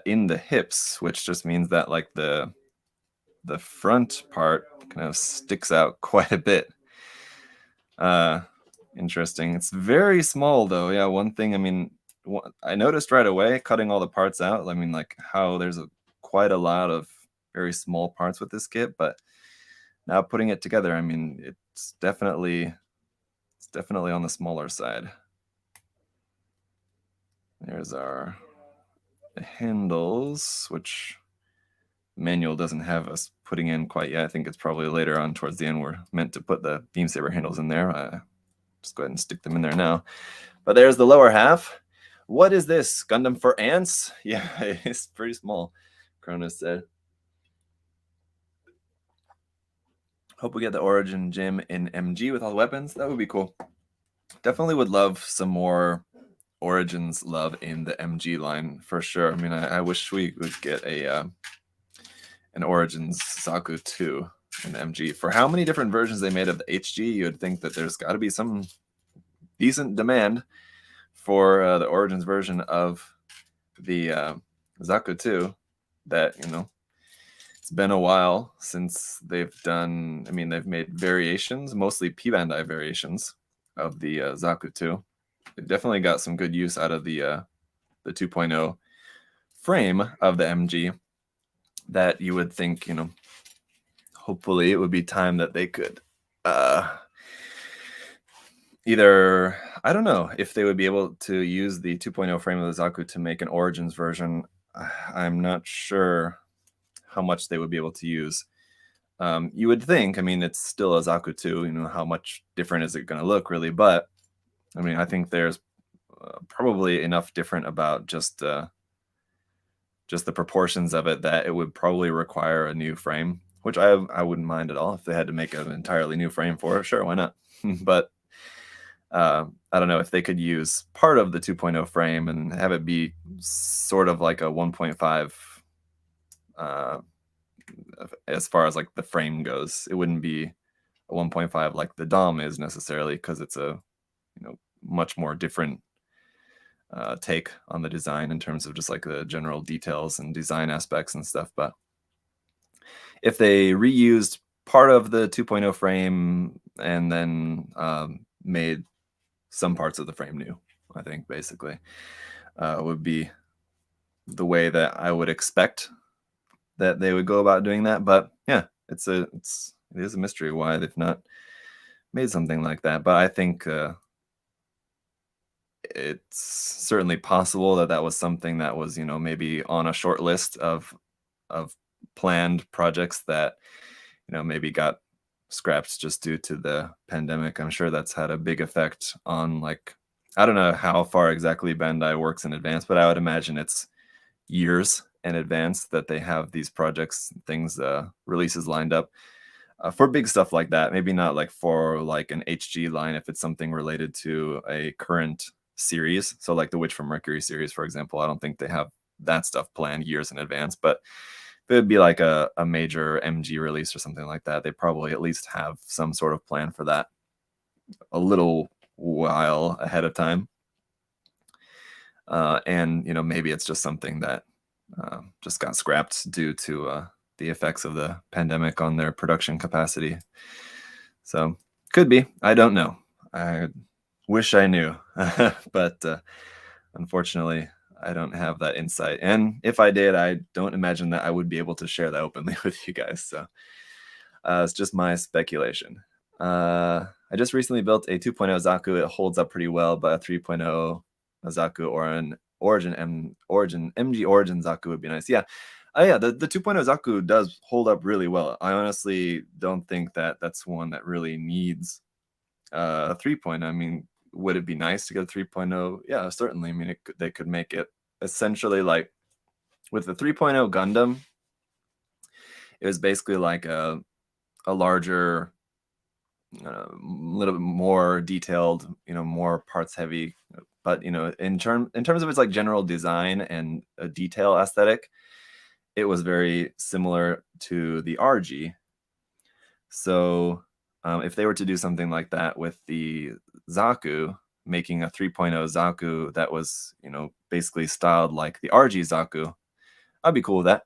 in the hips, which just means that like the front part kind of sticks out quite a bit. Interesting. It's very small though. Yeah, one thing, I mean, I noticed right away cutting all the parts out. I mean, like how there's quite a lot of very small parts with this kit, but now putting it together, I mean, it's definitely on the smaller side. There's our handles, which manual doesn't have us putting in quite yet. I think it's probably later on towards the end we're meant to put the beam saber handles in there. Just go ahead and stick them in there now. But there's the lower half. What is this? Gundam for ants? Yeah, it's pretty small, Cronus said. Hope we get the Origin gym in MG with all the weapons. That would be cool. Definitely would love some more Origins love in the MG line for sure. I mean, I wish we would get an Origins Zaku 2 in the MG. For how many different versions they made of the HG, you would think that there's got to be some decent demand for the Origins version of the Zaku 2 that, you know, it's been a while since they've done. I mean, they've made variations, mostly P Bandai variations of the Zaku 2. They've definitely got some good use out of the 2.0 frame of the MG that you would think, you know, hopefully it would be time that they could either, I don't know if they would be able to use the 2.0 frame of the Zaku to make an Origins version. I'm not sure how much they would be able to use. You would think, I mean, it's still a Zaku 2, you know, how much different is it going to look really? But I mean, I think there's probably enough different about just the proportions of it that it would probably require a new frame, which I wouldn't mind at all if they had to make an entirely new frame for it. Sure, why not? But I don't know if they could use part of the 2.0 frame and have it be sort of like a 1.5 uh, as far as like the frame goes. It wouldn't be a 1.5 like the DOM is necessarily, because it's a much more different take on the design in terms of just like the general details and design aspects and stuff. But if they reused part of the 2.0 frame and then made some parts of the frame new, I think basically would be the way that I would expect that they would go about doing that. But yeah, it is a mystery why they've not made something like that. But I think it's certainly possible that that was something that was, maybe on a short list of planned projects that, maybe got scrapped just due to the pandemic. I'm sure that's had a big effect on, like, I don't know how far exactly Bandai works in advance, but I would imagine it's years in advance that they have these projects, things, releases lined up for big stuff like that. Maybe not like for like an HG line if it's something related to a current series. So like the Witch from Mercury series, for example, I don't think they have that stuff planned years in advance. But if it would be like a major MG release or something like that, they probably at least have some sort of plan for that a little while ahead of time. And maybe it's just something that just got scrapped due to the effects of the pandemic on their production capacity. So could be. I don't know. I wish I knew, but unfortunately, I don't have that insight. And if I did, I don't imagine that I would be able to share that openly with you guys. So it's just my speculation. I just recently built a 2.0 Zaku. It holds up pretty well, but a 3.0 Zaku or an MG Origin Zaku would be nice. Yeah. Yeah, the 2.0 Zaku does hold up really well. I honestly don't think that that's one that really needs a 3.0. I mean, would it be nice to get a 3.0? Yeah, certainly. I mean, they could make it essentially like with the 3.0 Gundam, it was basically like a larger, little bit more detailed, more parts heavy. But in terms of its like general design and a detail aesthetic, it was very similar to the RG. So if they were to do something like that with the Zaku, making a 3.0 Zaku that was, basically styled like the RG Zaku, I'd be cool with that.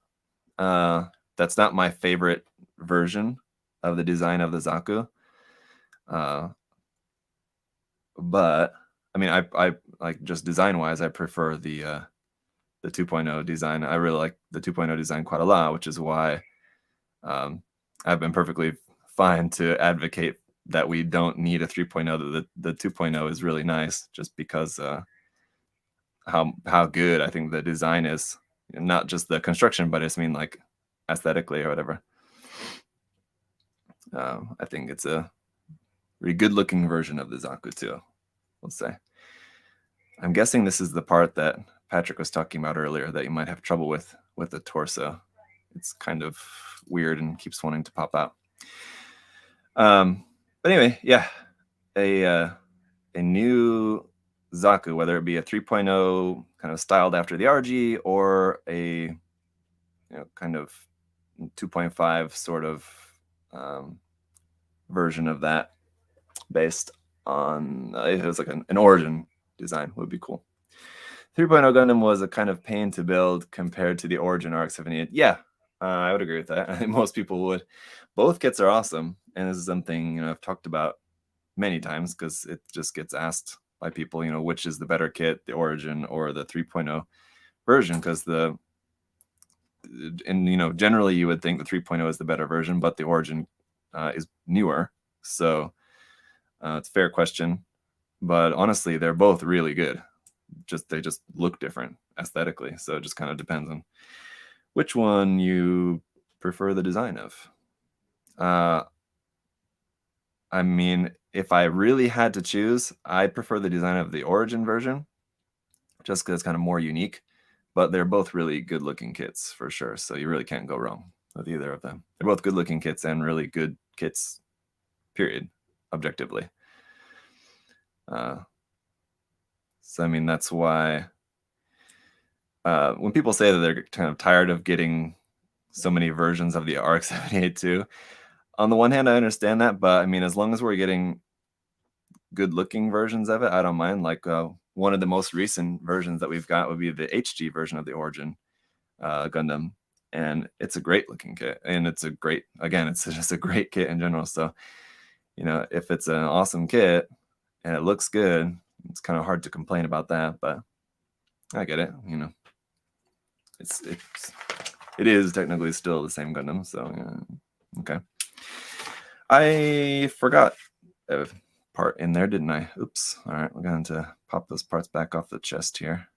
That's not my favorite version of the design of the Zaku. But I mean, I like, just design wise, I prefer the 2.0 design. I really like the 2.0 design quite a lot, which is why I've been perfectly fine to advocate that we don't need a 3.0. The 2.0 is really nice, just because how good I think the design is, not just the construction, but I just mean like aesthetically or whatever. I think it's a really good looking version of the Zaku too, let's say. I'm guessing this is the part that Patrick was talking about earlier that you might have trouble with the torso. It's kind of weird and keeps wanting to pop out. But anyway, yeah, a new Zaku, whether it be a 3.0 kind of styled after the RG or a kind of 2.5 sort of version of that, based on if it was like an origin design, would be cool. 3.0 Gundam was a kind of pain to build compared to the Origin RX-78. Yeah, I would agree with that. I think most people would. Both kits are awesome, and this is something I've talked about many times, because it just gets asked by people, which is the better kit, the Origin or the 3.0 version, because generally you would think the 3.0 is the better version, but the Origin is newer. So it's a fair question, but honestly, they're both really good. They just look different aesthetically, so it just kind of depends on which one you prefer the design of. I mean, if I really had to choose, I prefer the design of the Origin version, just because it's kind of more unique. But they're both really good-looking kits for sure, so you really can't go wrong with either of them. They're both good-looking kits and really good kits, period, objectively. So I mean, that's why when people say that they're kind of tired of getting so many versions of the RX-78 on the one hand, I understand that, but I mean, as long as we're getting good-looking versions of it, I don't mind. Like one of the most recent versions that we've got would be the HG version of the Origin Gundam, and it's a great-looking kit, and it's a great, again, it's just a great kit in general. So, you know, if it's an awesome kit and it looks good, it's kind of hard to complain about that. But I get it, you know. It is technically still the same Gundam, so yeah. Okay. I forgot a part in there, didn't I? Oops. All right, we're going to pop those parts back off the chest here.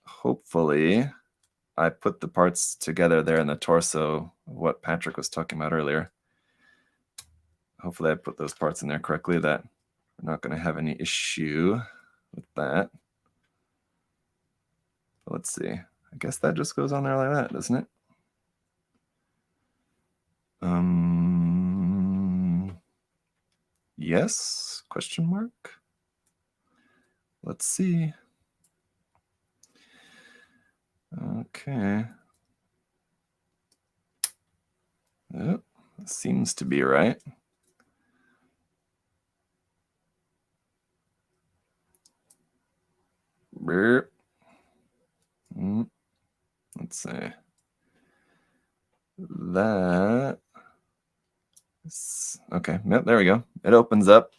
Hopefully, I put the parts together there in the torso, what Patrick was talking about earlier. Hopefully, I put those parts in there correctly, that we're not going to have any issue with that. But let's see. I guess that just goes on there like that, doesn't it? Yes? Question mark? Let's see. Okay. Yep, seems to be right. Let's see. That. Okay, yep, there we go. It opens up.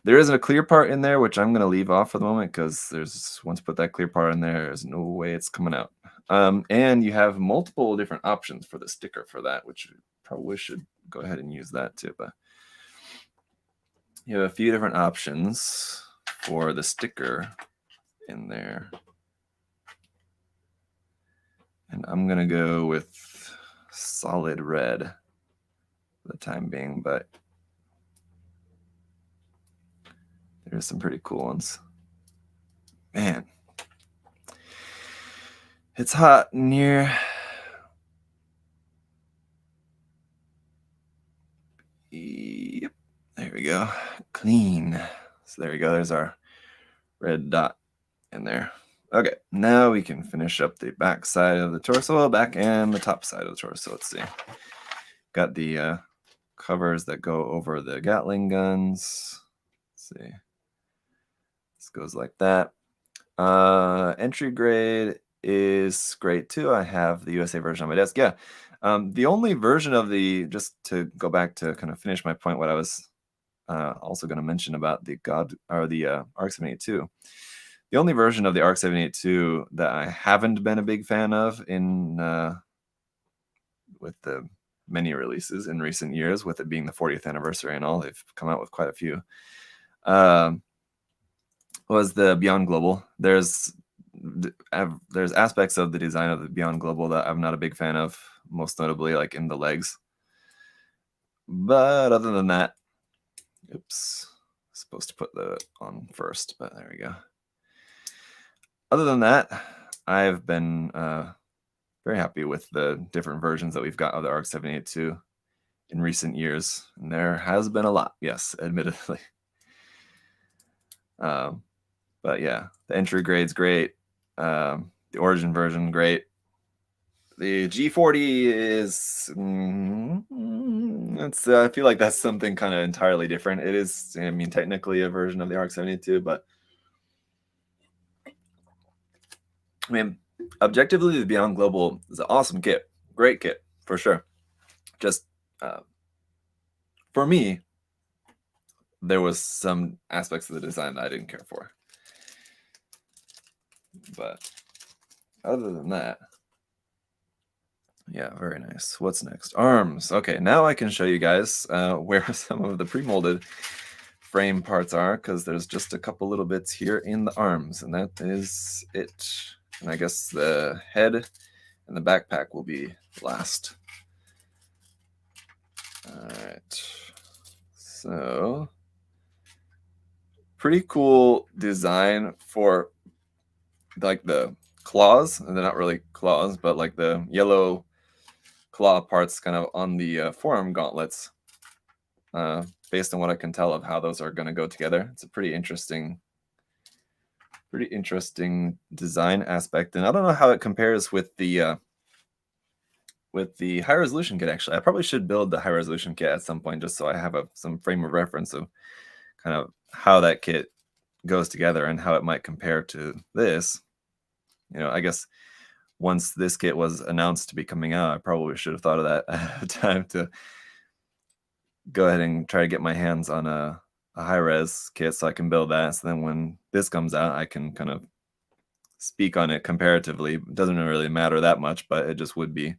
There isn't a clear part in there, which I'm going to leave off for the moment, because once you put that clear part in there, there's no way it's coming out. And you have multiple different options for the sticker for that, which you probably should go ahead and use that too. But you have a few different options for the sticker in there. And I'm going to go with solid red for the time being, but there's some pretty cool ones. Man, it's hot in here. Yep, there we go. Clean. So there we go. There's our red dot in there. Okay, now we can finish up the back side of the torso, back and the top side of the torso. Let's see. Got the covers that go over the Gatling guns. Let's see. This goes like that. Entry grade is great too. I have the USA version on my desk. Yeah. The only version of just to go back to kind of finish my point, what I was also going to mention about the RX-78 The only version of the RX-78 that I haven't been a big fan of with the many releases in recent years, with it being the 40th anniversary and all, they've come out with quite a few, was the Beyond Global. There's aspects of the design of the Beyond Global that I'm not a big fan of, most notably like in the legs. But other than that, oops, supposed to put the on first, but there we go. Other than that, I've been very happy with the different versions that we've got of the RX-78 in recent years, and there has been a lot, yes, admittedly. But yeah, the entry grade's great. The Origin version, great. The G40 is, I feel like that's something kind of entirely different. It is, I mean, technically a version of the RX-72, but I mean, objectively, the Beyond Global is an awesome kit. Great kit, for sure. Just, for me, there was some aspects of the design that I didn't care for. But other than that, yeah, very nice. What's next? Arms. Okay, now I can show you guys where some of the pre-molded frame parts are, because there's just a couple little bits here in the arms, and that is it. And I guess the head and the backpack will be last. All right. So pretty cool design for like the claws. And they're not really claws, but like the yellow claw parts kind of on the forearm gauntlets. Based on what I can tell of how those are going to go together, it's a pretty interesting design aspect. And I don't know how it compares with the high resolution kit. Actually, I probably should build the high resolution kit at some point, just so I have some frame of reference of kind of how that kit goes together and how it might compare to this. I guess once this kit was announced to be coming out, I probably should have thought of that ahead of time to go ahead and try to get my hands on a high res kit so I can build that. So then when this comes out, I can kind of speak on it comparatively. It doesn't really matter that much, but it just would be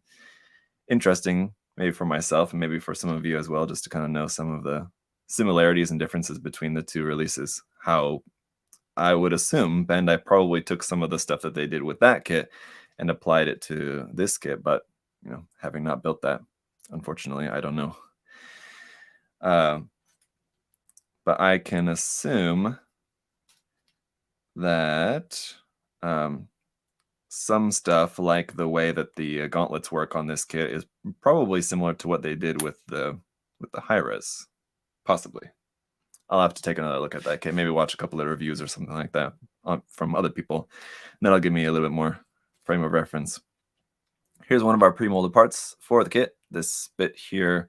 interesting, maybe for myself and maybe for some of you as well, just to kind of know some of the similarities and differences between the two releases. How I would assume Bandai probably took some of the stuff that they did with that kit and applied it to this kit, but having not built that, unfortunately, I don't know. But I can assume that some stuff, like the way that the gauntlets work on this kit, is probably similar to what they did with the high res, possibly. I'll have to take another look at that kit, maybe watch a couple of reviews or something like that from other people, and that'll give me a little bit more frame of reference. Here's one of our pre-molded parts for the kit, this bit here,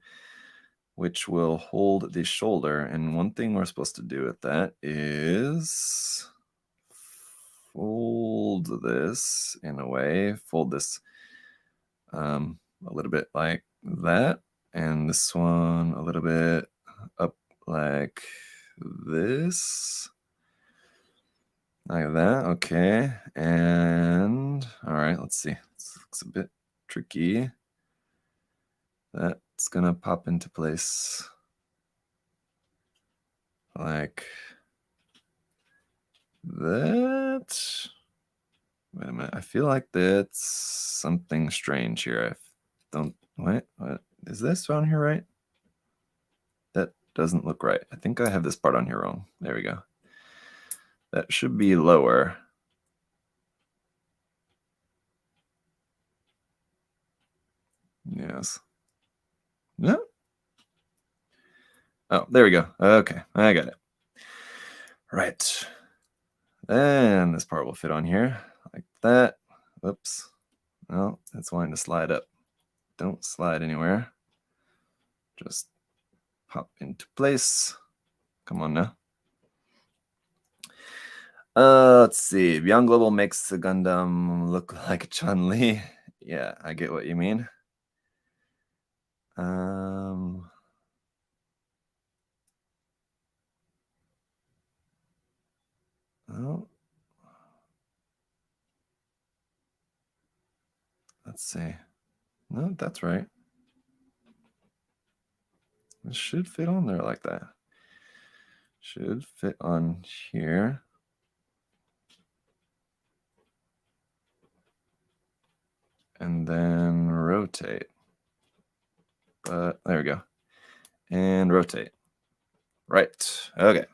which will hold the shoulder. And one thing we're supposed to do with that is fold this in a way, fold this a little bit like that, and this one a little bit up like this, like that. Okay, and all right, let's see. This looks a bit tricky. That's gonna pop into place like that. Wait a minute. I feel like that's something strange here. I don't. What is this on here right? That doesn't look right. I think I have this part on here wrong. There we go. That should be lower. Yes. No. Oh, there we go. Okay, I got it. Right. And this part will fit on here like that. Whoops. No, it's wanting to slide up. Don't slide anywhere. Just pop into place. Come on now. Let's see. Beyond Global makes the Gundam look like Chun-Li. Yeah, I get what you mean. Oh. Let's see. No, that's right. It should fit on there like that. Should fit on here. And then rotate. But there we go. And rotate. Right. Okay.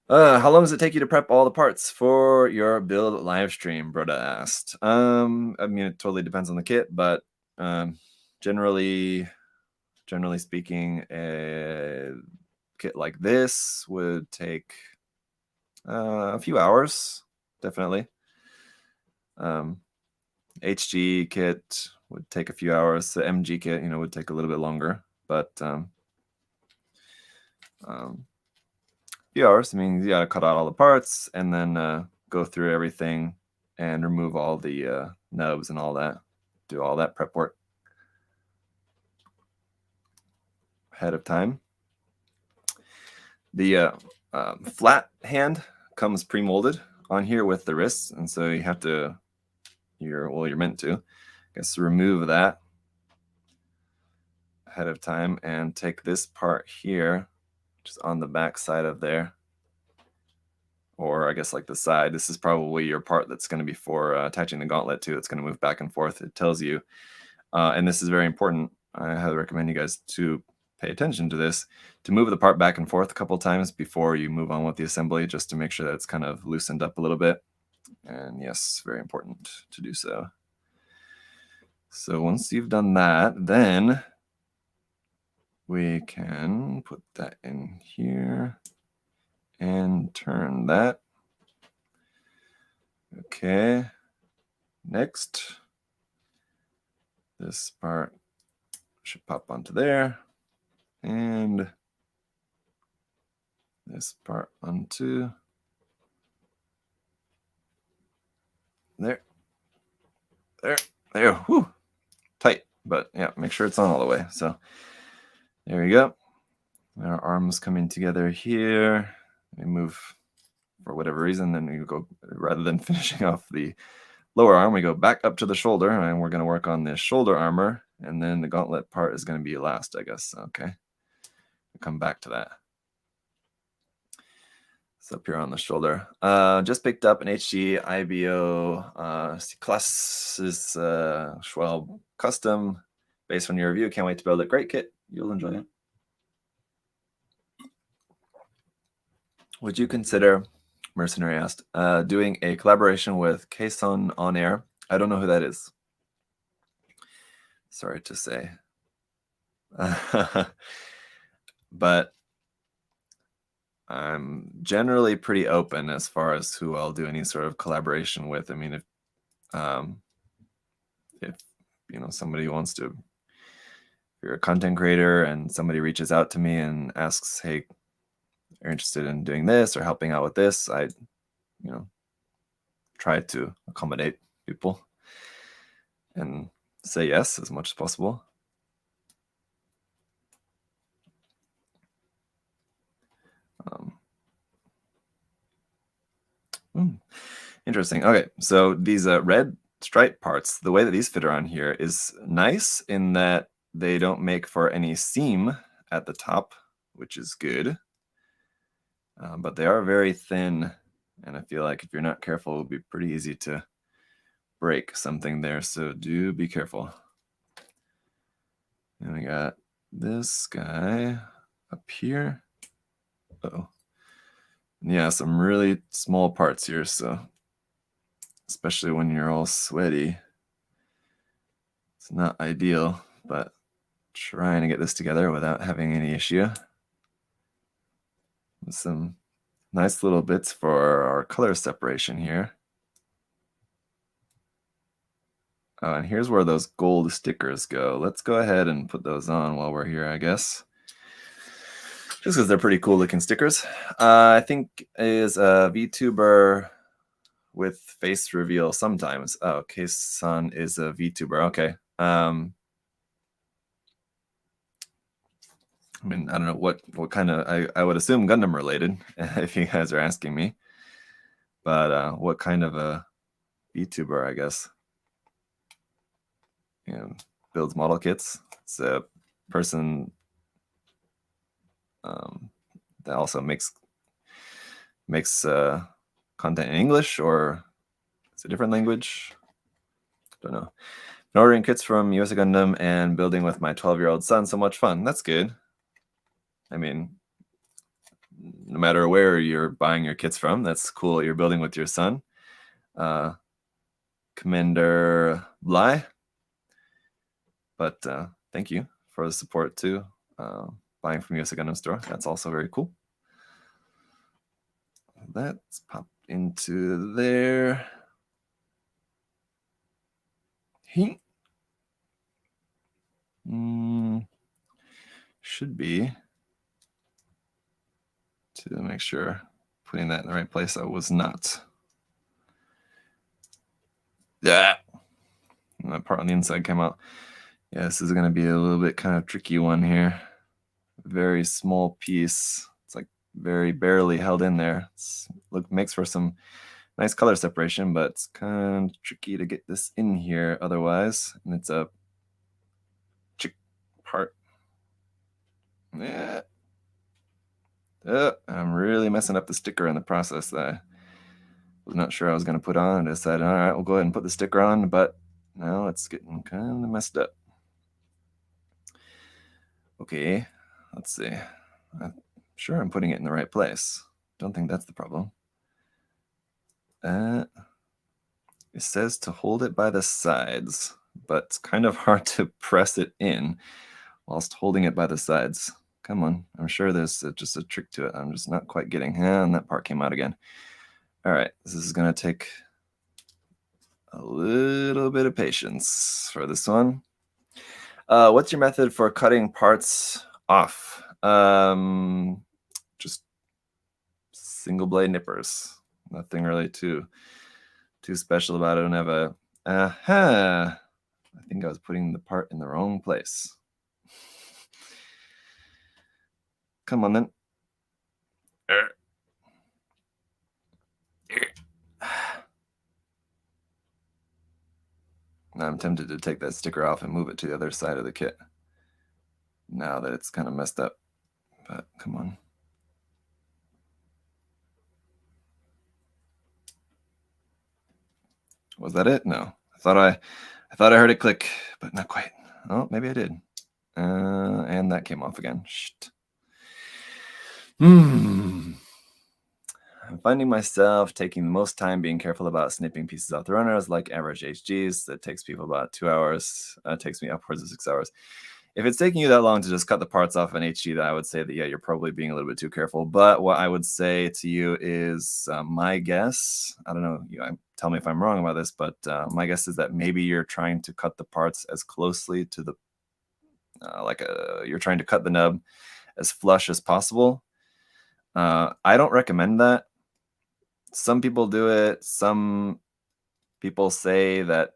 How long does it take you to prep all the parts for your build live stream? Broda asked. I mean, it totally depends on the kit, but generally speaking, a kit like this would take a few hours, definitely. HG kit would take a few hours. The MG kit, would take a little bit longer, but few hours. I mean, you gotta cut out all the parts and then go through everything and remove all the nubs and all that. Do all that prep work ahead of time. The flat hand comes pre-molded on here with the wrists, and so you have to. You're meant to, I guess, remove that ahead of time and take this part here, just on the back side of there, or I guess like the side. This is probably your part that's going to be for attaching the gauntlet to. It's going to move back and forth. It tells you, and this is very important. I highly recommend you guys to pay attention to this, to move the part back and forth a couple times before you move on with the assembly, just to make sure that it's kind of loosened up a little bit. And yes, very important to do so. So once you've done that, then we can put that in here and turn that. Okay. Next, this part should pop onto there, and this part onto there. There. Whew. Tight, but yeah, make sure it's on all the way. So there you go. Our arms coming together here. We move for whatever reason, then we go, rather than finishing off the lower arm, we go back up to the shoulder, and we're going to work on the shoulder armor, and then the gauntlet part is going to be last, I guess. Okay, we'll come back to that. It's up here on the shoulder. Just picked up an HG IBO classes Schwab custom based on your review. Can't wait to build it. Great kit. You'll enjoy it. Would you consider, Mercenary asked, doing a collaboration with Kason On Air? I don't know who that is. Sorry to say. But I'm generally pretty open as far as who I'll do any sort of collaboration with. I mean, if you know, somebody wants to, if you're a content creator and somebody reaches out to me and asks, hey, you're interested in doing this or helping out with this, I, you know, try to accommodate people and say yes as much as possible. Interesting. Okay, so these red stripe parts, the way that these fit around here is nice in that they don't make for any seam at the top, which is good. But they are very thin, and I feel like if you're not careful, it will be pretty easy to break something there, so do be careful. And we got this guy up here. Uh-oh. Yeah, some really small parts here, so especially when you're all sweaty, it's not ideal, but trying to get this together without having any issue. With some nice little bits for our color separation here. Oh, and here's where those gold stickers go. Let's go ahead and put those on while we're here, I guess. Just because they're pretty cool looking stickers. I think is a VTuber with face reveal sometimes. Oh, K-san is a VTuber. Okay. I mean, I don't know what kind of, I would assume Gundam related, if you guys are asking me. But what kind of a VTuber, I guess. You know, builds model kits. It's a person that also makes content in English, or it's a different language. Don't know. Been ordering kits from USA Gundam and building with my 12-year-old son. So much fun. That's good. I mean, no matter where you're buying your kits from, that's cool. You're building with your son. Commander Bly. But thank you for the support too. Buying from USA Gundam Store. That's also very cool. Let's pop into there. Should be, to make sure putting that in the right place. I was not. Yeah. And that part on the inside came out. Yeah, this is going to be a little bit kind of tricky one here. Very small piece. It's like very barely held in there. Makes for some nice color separation, but it's kind of tricky to get this in here otherwise. And it's a chick part. Yeah. I'm really messing up the sticker in the process that I was not sure I was going to put on. I decided, all right, we'll go ahead and put the sticker on, but now it's getting kind of messed up. Okay, Let's see. I'm sure I'm putting it in the right place. Don't think that's the problem. It says to hold it by the sides, but it's kind of hard to press it in whilst holding it by the sides. Come on, I'm sure there's just a trick to it. I'm just not quite getting. And that part came out again. All right, this is gonna take a little bit of patience for this one. What's your method for cutting parts off? Just single blade nippers. Nothing really too special about it. I don't have a. I think I was putting the part in the wrong place. Come on then. Now I'm tempted to take that sticker off and move it to the other side of the kit. Now that it's kind of messed up, but come on. Was that it? No. I thought I heard it click, but not quite. Oh, maybe I did. And that came off again. Shit. I'm finding myself taking the most time being careful about snipping pieces off the runners, like average HGs. That takes people about 2 hours. Takes me upwards of 6 hours. If it's taking you that long to just cut the parts off an HG, then I would say that, yeah, you're probably being a little bit too careful. But what I would say to you is my guess, I don't know, tell me if I'm wrong about this, but my guess is that maybe you're trying to cut the parts as closely to the, you're trying to cut the nub as flush as possible. I don't recommend that. Some people do it. Some people say that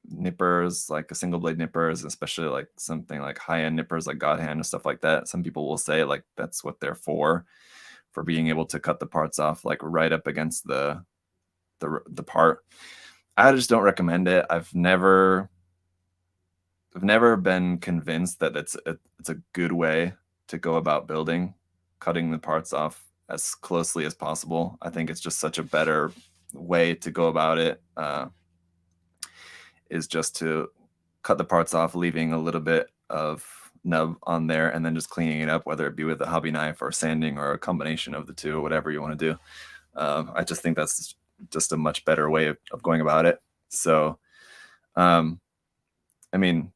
nippers, like a single blade nippers, especially like something like high-end nippers like God Hand and stuff like that, some people will say like that's what they're for being able to cut the parts off like right up against the part. I just don't recommend it. I've never been convinced that it's a good way to go about building, cutting the parts off as closely as possible. I think it's just such a better way to go about it. Is just to cut the parts off, leaving a little bit of nub on there, and then just cleaning it up, whether it be with a hobby knife or sanding or a combination of the two, whatever you want to do. I just think that's just a much better way of going about it. So, I mean,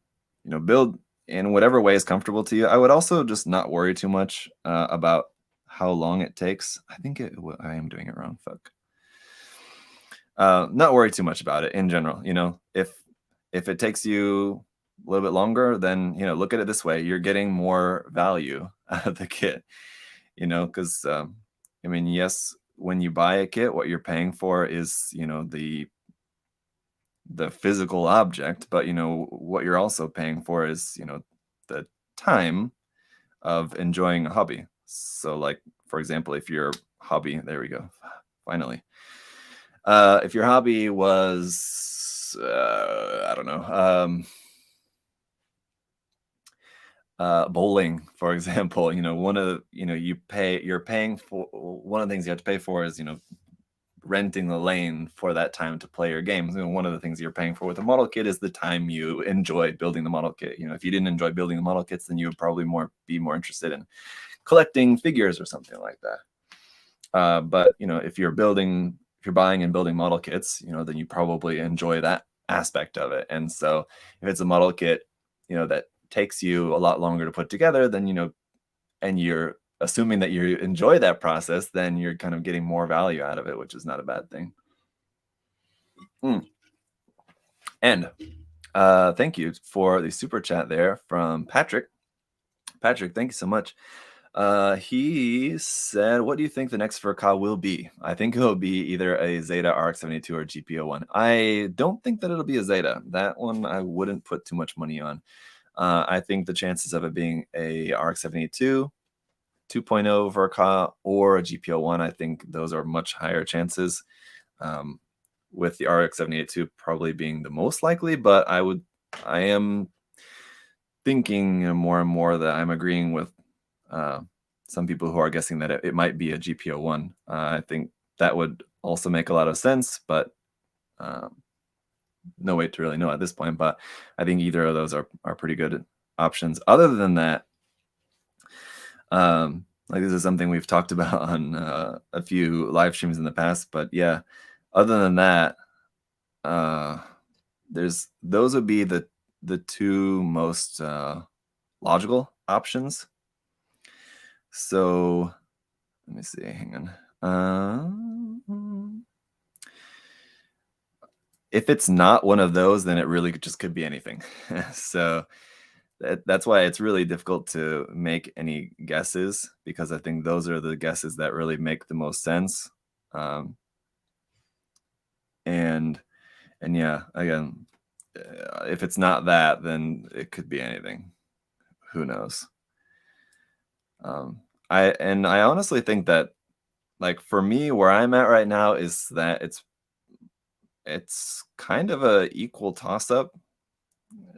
build in whatever way is comfortable to you. I would also just not worry too much about how long it takes. I think I am doing it wrong. Fuck. Not worry too much about it in general. If it takes you a little bit longer, then look at it this way: you're getting more value out of the kit. Because yes, when you buy a kit, what you're paying for is the physical object, but what you're also paying for is the time of enjoying a hobby. So, like, for example, if your hobby, there we go, finally. If your hobby was, I don't know, bowling, for example, one of you're paying for, one of the things you have to pay for is renting the lane for that time to play your games. One of the things you're paying for with a model kit is the time you enjoy building the model kit. If you didn't enjoy building the model kits, then you would probably be more interested in collecting figures or something like that. But if you're buying and building model kits, then you probably enjoy that aspect of it. And so if it's a model kit, that takes you a lot longer to put together, then, and you're assuming that you enjoy that process, then you're kind of getting more value out of it, which is not a bad thing. And thank you for the super chat there from Patrick. Patrick, thank you so much. He said, what do you think the next Furka will be? I think it'll be either a Zeta RX-72 or GPO1. I don't think that it'll be a Zeta. That one I wouldn't put too much money on. I think the chances of it being a RX-72, 2.0 Furka, or a GPO1, I think those are much higher chances, with the RX-78 probably being the most likely, but I am thinking more and more that I'm agreeing with some people who are guessing that it might be a GPO1. I think that would also make a lot of sense, but no way to really know at this point. But I think either of those are pretty good options. Other than that, Like this is something we've talked about on a few live streams in the past, but yeah, other than that, those would be the two most logical options. So let me see, hang on. If it's not one of those, then it really just could be anything. So that's why it's really difficult to make any guesses, because I think those are the guesses that really make the most sense. And yeah, again, if it's not that, then it could be anything. Who knows? I honestly think that, like, for me, where I'm at right now is that it's kind of a equal toss-up.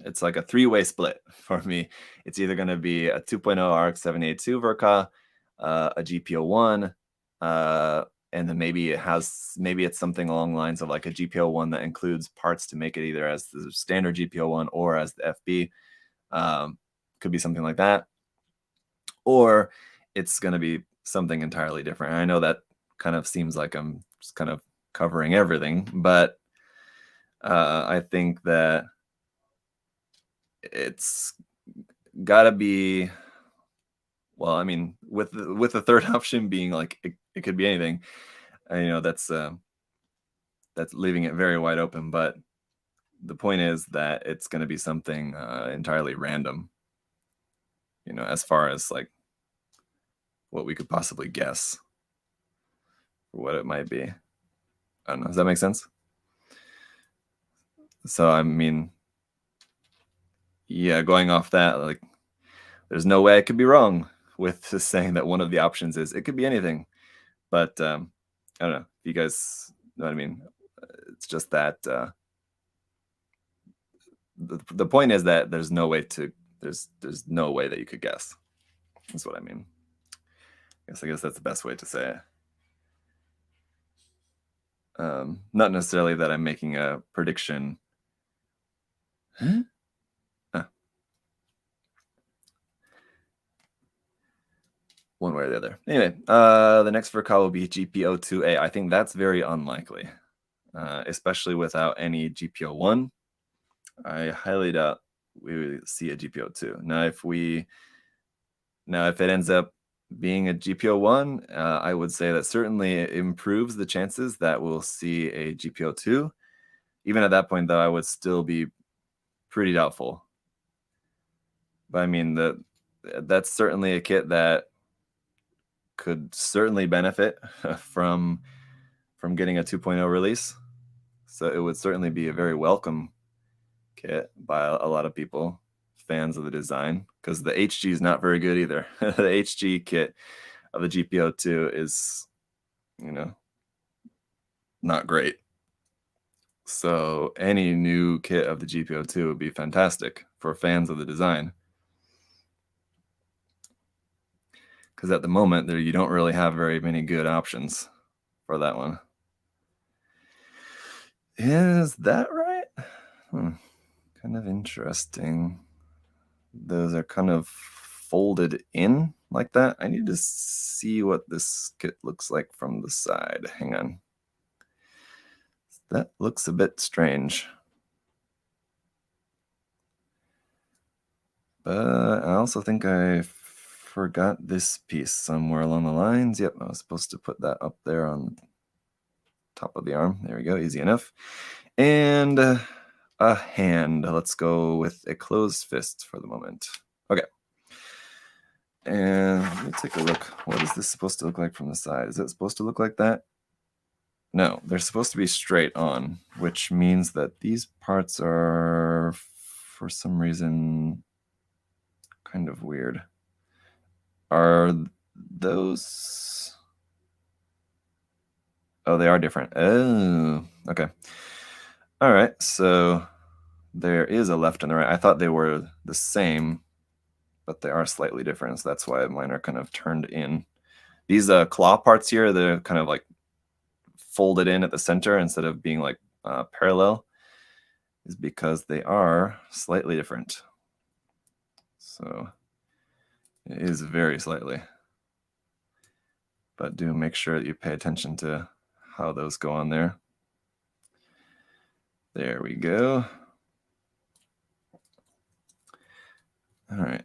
It's like a three-way split for me. It's either going to be a 2.0 RX 782 Verka, a GPO1, and then maybe it's something along the lines of like a GPO1 that includes parts to make it either as the standard GPO1 or as the FB. Could be something like that, or it's going to be something entirely different. I know that kind of seems like I'm just kind of covering everything, but I think that it's got to be, well, I mean, with the third option being like it could be anything. That's leaving it very wide open, but the point is that it's going to be something entirely random, as far as like what we could possibly guess for what it might be. I don't know. Does that make sense? So, I mean, yeah, going off that, like, there's no way I could be wrong with just saying that one of the options is it could be anything. But I don't know. You guys know what I mean? It's just that the point is that there's no way that you could guess. That's what I mean. I guess that's the best way to say it. Not necessarily that I'm making a prediction. Huh? One way or the other. Anyway, the next Verka will be GPO2A. I think that's very unlikely, especially without any GPO1. I highly doubt we would see a GPO2. Now, if it ends up being a GPO1, I would say that certainly it improves the chances that we'll see a GPO2. Even at that point, though, I would still be pretty doubtful. But I mean, that's certainly a kit that could certainly benefit from getting a 2.0 release. So it would certainly be a very welcome kit by a lot of people, fans of the design, because the HG is not very good either. The HG kit of the GPO2 is, not great. So any new kit of the GPO2 would be fantastic for fans of the design. Because at the moment, you don't really have very many good options for that one. Is that right? Kind of interesting. Those are kind of folded in like that. I need to see what this kit looks like from the side. Hang on. That looks a bit strange. But I also think I forgot this piece somewhere along the lines. Yep, I was supposed to put that up there on top of the arm. There we go, easy enough. And a hand. Let's go with a closed fist for the moment. Okay. And let me take a look. What is this supposed to look like from the side? Is it supposed to look like that? No, they're supposed to be straight on, which means that these parts are, for some reason, kind of weird. Are those... Oh, they are different. Oh, okay. All right, so there is a left and a right. I thought they were the same, but they are slightly different. So that's why mine are kind of turned in. These claw parts here, they're kind of like folded in at the center instead of being like parallel, is because they are slightly different. So It is very slightly. But do make sure that you pay attention to how those go on there. There we go. All right.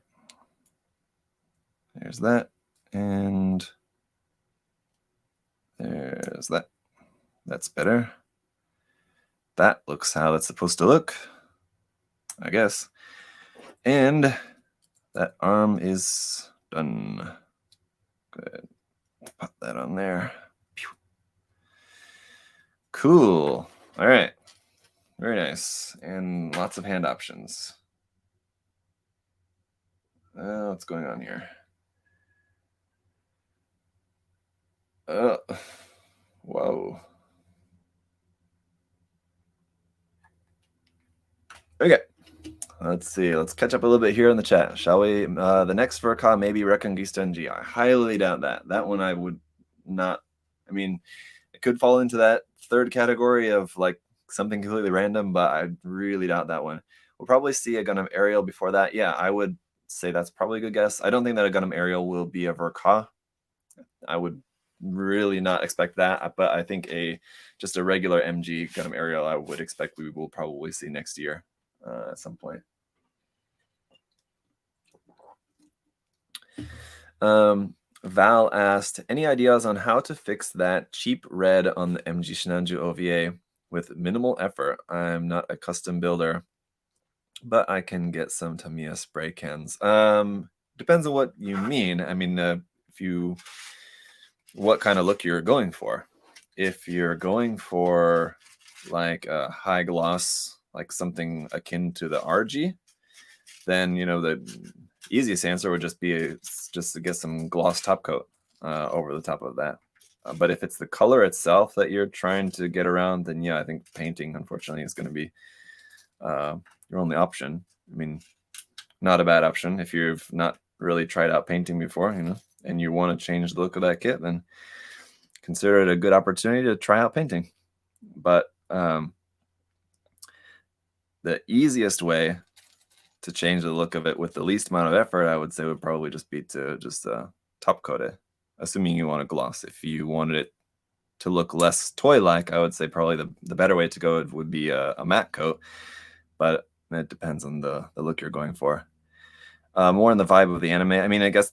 There's that. And there's that. That's better. That looks how that's supposed to look, I guess. And that arm is done. Good. Pop that on there. Cool. All right. Very nice. And lots of hand options. What's going on here? Whoa. Okay. Let's see. Let's catch up a little bit here in the chat, shall we? The next Verka may be Reconquista NG. I highly doubt that. That one I would not. I mean, it could fall into that third category of like something completely random, but I really doubt that one. We'll probably see a Gundam Aerial before that. Yeah, I would say that's probably a good guess. I don't think that a Gundam Aerial will be a Verka. I would really not expect that, but I think just a regular MG Gundam Aerial I would expect we will probably see next year at some point. Val asked, any ideas on how to fix that cheap red on the MG Shinanju OVA with minimal effort? I'm not a custom builder, but I can get some Tamiya spray cans. Depends on what you mean. I mean, what kind of look you're going for. If you're going for like a high gloss, like something akin to the RG, then the easiest answer would just be just to get some gloss top coat over the top of that. But if it's the color itself that you're trying to get around, then yeah, I think painting, unfortunately, is going to be your only option. I mean, not a bad option if you've not really tried out painting before, and you want to change the look of that kit, then consider it a good opportunity to try out painting. But the easiest way to change the look of it with the least amount of effort, I would say, would probably just be to just top coat it, assuming you want a gloss. If you wanted it to look less toy-like, I would say probably the better way to go would be a matte coat, but it depends on the look you're going for. More in the vibe of the anime. I mean, I guess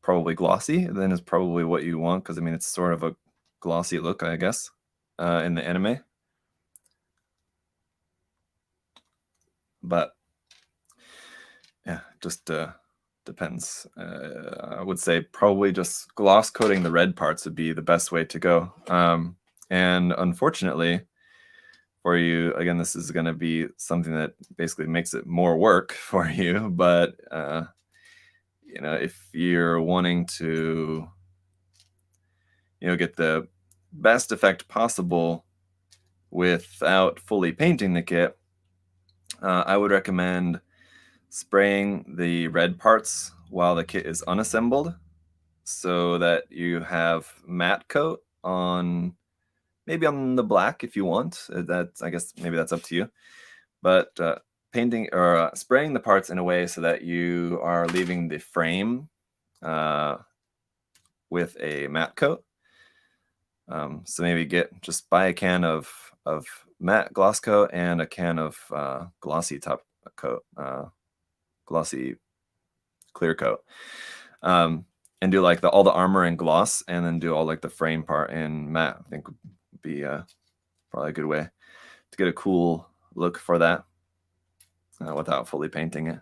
probably glossy then is probably what you want, because I mean, it's sort of a glossy look, I guess, in the anime. But yeah, just depends. I would say probably just gloss coating the red parts would be the best way to go. And unfortunately for you, again, this is going to be something that basically makes it more work for you. But if you're wanting to get the best effect possible without fully painting the kit, I would recommend spraying the red parts while the kit is unassembled, so that you have matte coat on, maybe on the black if you want. I guess maybe that's up to you. But painting or spraying the parts in a way so that you are leaving the frame with a matte coat. So maybe just buy a can of matte gloss coat and a can of glossy top coat, glossy clear coat, and do like all the armor in gloss, and then do all like the frame part in matte. I think would be probably a good way to get a cool look for that without fully painting it.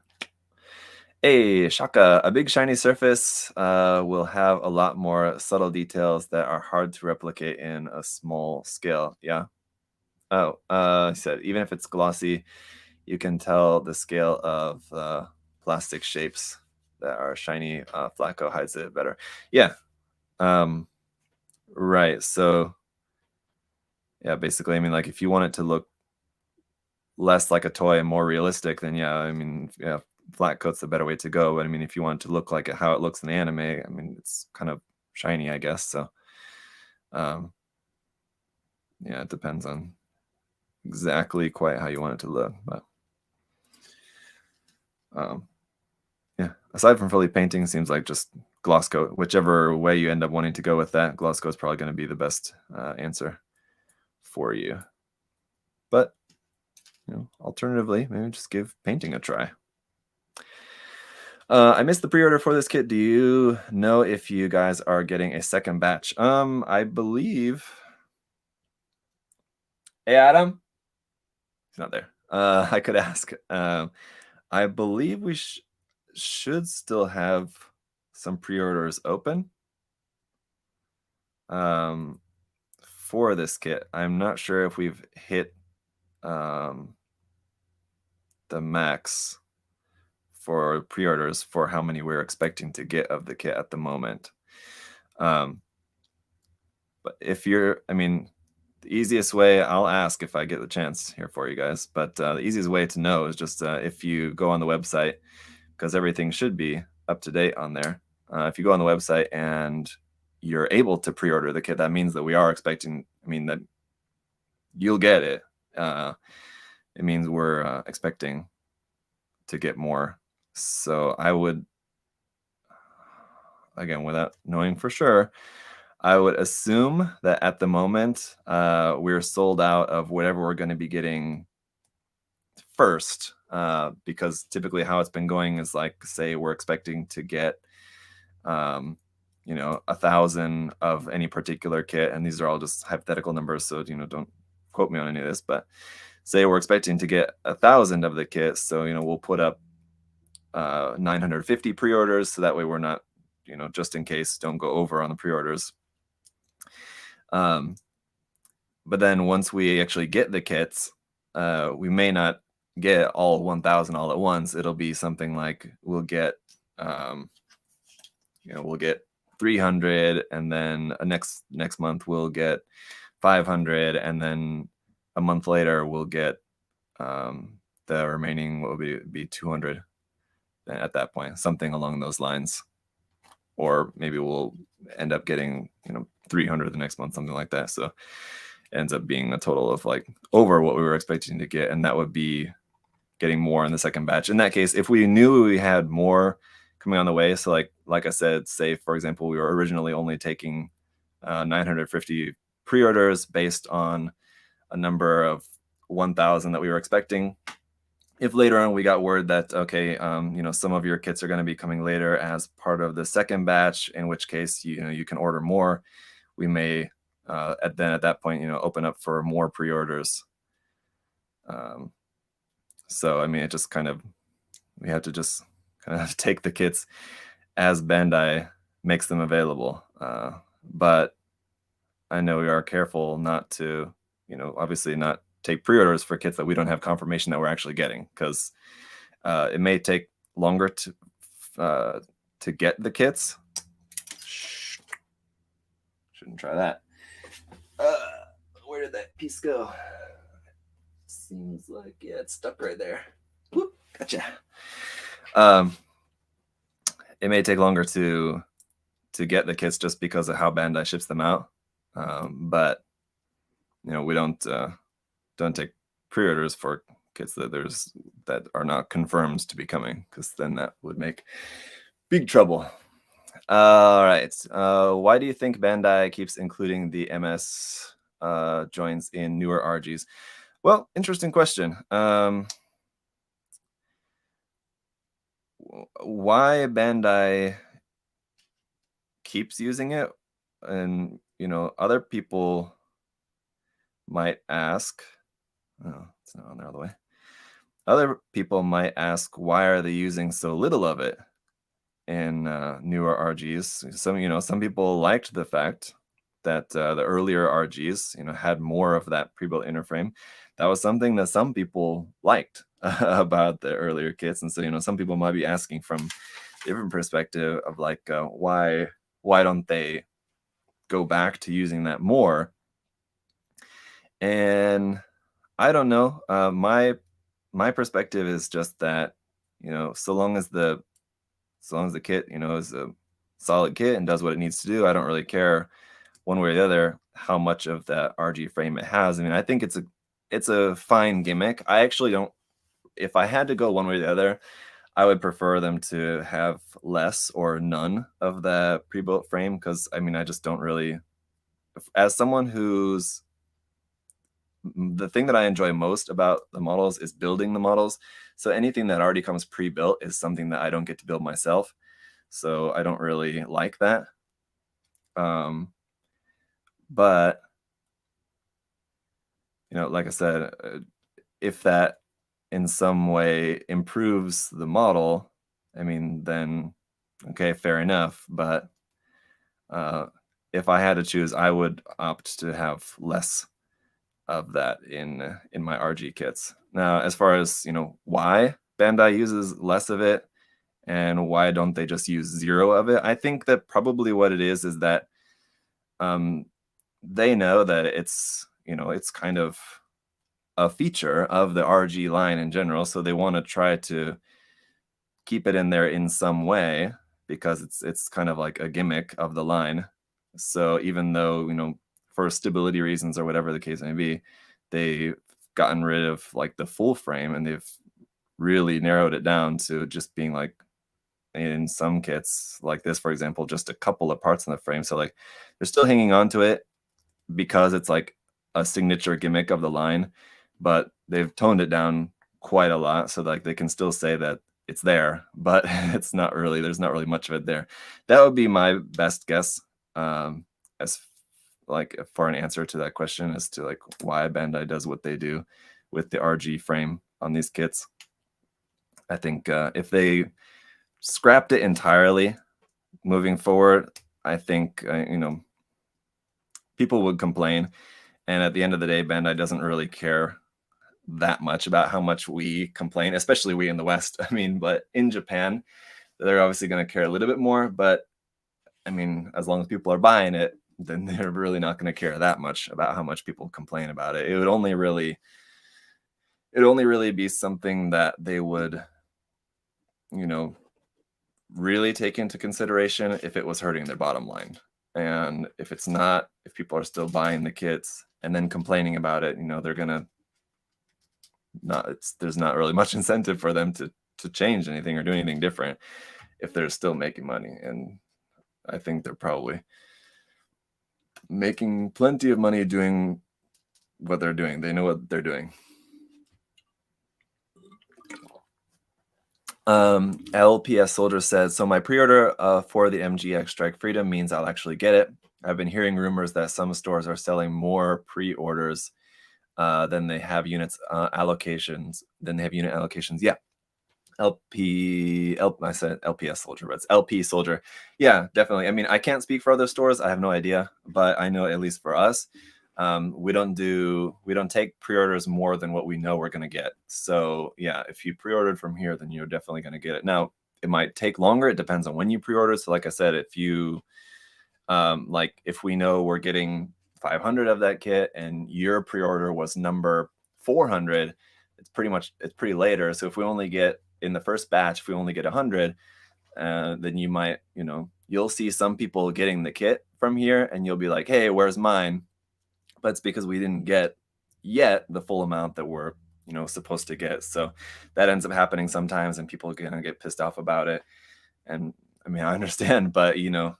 Hey, Shaka, a big shiny surface will have a lot more subtle details that are hard to replicate in a small scale. Yeah. Oh, he said, even if it's glossy, you can tell the scale of plastic shapes that are shiny. Flacco hides it better. Yeah. Right. So, yeah, basically, I mean, like, if you want it to look less like a toy and more realistic, then yeah, I mean, yeah, flat coat's the better way to go. But I mean, if you want it to look like how it looks in the anime, I mean, it's kind of shiny, I guess. So, yeah, it depends on exactly quite how you want it to look. But Yeah, aside from fully painting, seems like just gloss coat. Whichever way you end up wanting to go with that, gloss coat is probably going to be the best answer for you. But alternatively, maybe just give painting a try. I missed the pre-order for this kit. Do you know if you guys are getting a second batch? I believe. Hey, Adam. He's not there. I could ask. I believe we should still have some pre-orders open. For this kit, I'm not sure if we've hit the max for pre-orders for how many we're expecting to get of the kit at the moment. But if you're, I mean, the easiest way, I'll ask if I get the chance here for you guys, but the easiest way to know is just if you go on the website, because everything should be up to date on there. If you go on the website and you're able to pre-order the kit, that means that we are expecting, that you'll get it. It means we're expecting to get more. So I would, again, without knowing for sure, I would assume that at the moment we're sold out of whatever we're going to be getting first, because typically how it's been going is like, say we're expecting to get 1,000 of any particular kit, and these are all just hypothetical numbers, so don't quote me on any of this, but say we're expecting to get 1,000 of the kit, so we'll put up 950 pre-orders, so that way we're not, just in case, don't go over on the pre-orders. But then once we actually get the kits, we may not get all 1,000 all at once. It'll be something like we'll get 300, and then next month we'll get 500, and then a month later we'll get the remaining will be 200 at that point, something along those lines. Or maybe we'll end up getting 300 the next month, something like that. So it ends up being a total of like over what we were expecting to get, and that would be getting more in the second batch. In that case, if we knew we had more coming on the way, so like I said, say for example we were originally only taking 950 pre-orders based on a number of 1,000 that we were expecting. If later on we got word that, okay, some of your kits are going to be coming later as part of the second batch, in which case you can order more, we may at that point open up for more pre-orders. So it just we have to just kind of take the kits as Bandai makes them available. But I know we are careful not to, obviously not take pre-orders for kits that we don't have confirmation that we're actually getting, because it may take longer to get the kits. Shouldn't try that. Where did that piece go? Seems like, yeah, it's stuck right there. Whoop, gotcha. It may take longer to get the kits just because of how Bandai ships them out. But we don't take pre-orders for kits that are not confirmed to be coming, because then that would make big trouble. All right. Why do you think Bandai keeps including the MS joints in newer RGs? Well, interesting question. Why Bandai keeps using it, and other people might ask, it's not on there all the way. Other people might ask, why are they using so little of it in newer RGs? Some people liked the fact that the earlier RGs, had more of that pre-built inner-frame. That was something that some people liked about the earlier kits, and so some people might be asking from a different perspective of like, why don't they go back to using that more? And I don't know. My perspective is just that so long as the kit is a solid kit and does what it needs to do, I don't really care one way or the other how much of that RG frame it has. I think it's a fine gimmick. I actually don't. If I had to go one way or the other, I would prefer them to have less or none of the pre-built frame, because I mean, I just don't really, as someone who's, the thing that I enjoy most about the models is building the models. So anything that already comes pre-built is something that I don't get to build myself. So I don't really like that. But you know, like I said, if that in some way improves the model, I mean, then okay, fair enough. But if I had to choose, I would opt to have less of that in my RG kits. Now, as far as, you know, why Bandai uses less of it and why don't they just use 0 of it, I think that probably what it is that they know that it's, you know, it's kind of a feature of the RG line in general, so they want to try to keep it in there in some way because it's kind of like a gimmick of the line. So even though, you know, for stability reasons or whatever the case may be, they've gotten rid of like the full frame and they've really narrowed it down to just being like, in some kits like this, for example, just a couple of parts in the frame. So like they're still hanging on to it because it's like a signature gimmick of the line, but they've toned it down quite a lot so like they can still say that it's there, but it's not really, there's not really much of it there. That would be my best guess as like for an answer to that question as to like why Bandai does what they do with the RG frame on these kits. I think if they scrapped it entirely moving forward, I think you know, people would complain, and at the end of the day, Bandai doesn't really care that much about how much we complain, especially we in the West. I mean, but in Japan, they're obviously going to care a little bit more. But I mean, as long as people are buying it, then they're really not going to care that much about how much people complain about it. It would only really be something that they would, you know, really take into consideration if it was hurting their bottom line. And if it's not, if people are still buying the kits and then complaining about it, you know, they're gonna not, there's not really much incentive for them to change anything or do anything different if they're still making money. And I think they're probably making plenty of money doing what they're doing. They know what they're doing. LPS Soldier says, so my pre-order for the MGX Strike Freedom means I'll actually get it. I've been hearing rumors that some stores are selling more pre-orders than they have units allocations. Yeah. I said LPS Soldier, but it's LP Soldier. Yeah, definitely. I mean, I can't speak for other stores. I have no idea, but I know at least for us, we don't take pre-orders more than what we know we're going to get. So yeah, if you pre-ordered from here, then you're definitely going to get it. Now, it might take longer. It depends on when you pre-order. So like I said, if you, like if we know we're getting 500 of that kit and your pre-order was number 400, it's pretty later. So if we only get, in the first batch, if we only get 100, then you might, you know, you'll see some people getting the kit from here and you'll be like, hey, where's mine? But it's because we didn't get yet the full amount that we're, you know, supposed to get. So that ends up happening sometimes and people are gonna get pissed off about it. And I mean, I understand, but you know,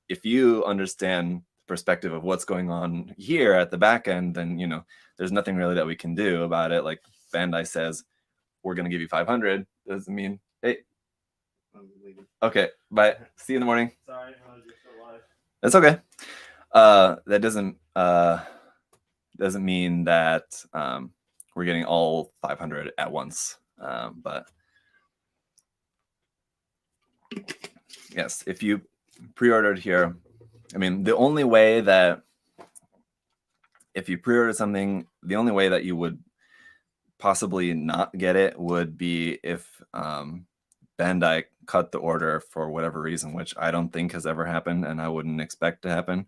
if you understand the perspective of what's going on here at the back end, then you know, there's nothing really that we can do about it. Like Bandai says, we're going to give you 500. Doesn't mean, hey, okay, bye. See you in the morning. Sorry, that's okay. That doesn't mean that we're getting all 500 at once. But yes, if you pre-ordered here, I mean, the only way that if you pre-ordered something, the only way that you would possibly not get it would be if Bandai cut the order for whatever reason, which I don't think has ever happened and I wouldn't expect to happen.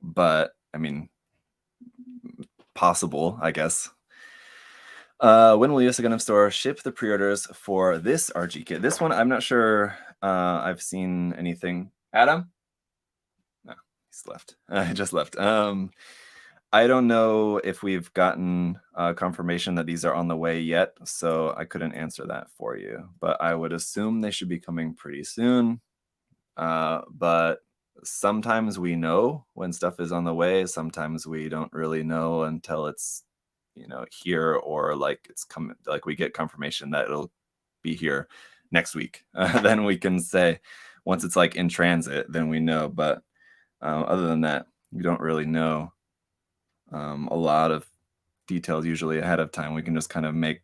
But I mean, possible, I guess. When will USA Gundam Store ship the pre-orders for this RG kit? This one, I'm not sure I've seen anything. Adam? No, he's left. I just left. I don't know if we've gotten confirmation that these are on the way yet, so I couldn't answer that for you. But I would assume they should be coming pretty soon. But sometimes we know when stuff is on the way. Sometimes we don't really know until it's, here, or like it's coming, like we get confirmation that it'll be here next week. Then we can say, once it's like in transit, then we know. But other than that, we don't really know a lot of details usually ahead of time. We can just kind of make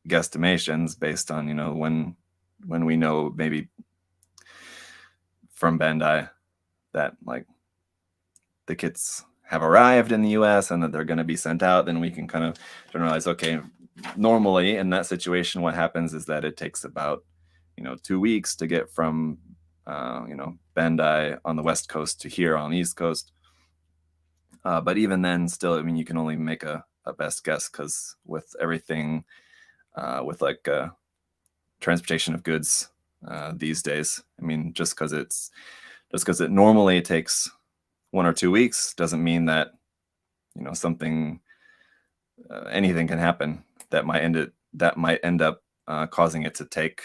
guesstimations based on, when we know maybe from Bandai that like the kits have arrived in the US and that they're going to be sent out. Then we can kind of generalize, okay, normally in that situation, what happens is that it takes about, 2 weeks to get from, Bandai on the West Coast to here on the East Coast. But even then, still, I mean, you can only make a best guess, because with everything, with like transportation of goods these days, I mean, just because it normally takes 1 or 2 weeks doesn't mean that, something, anything can happen that might end up causing it to take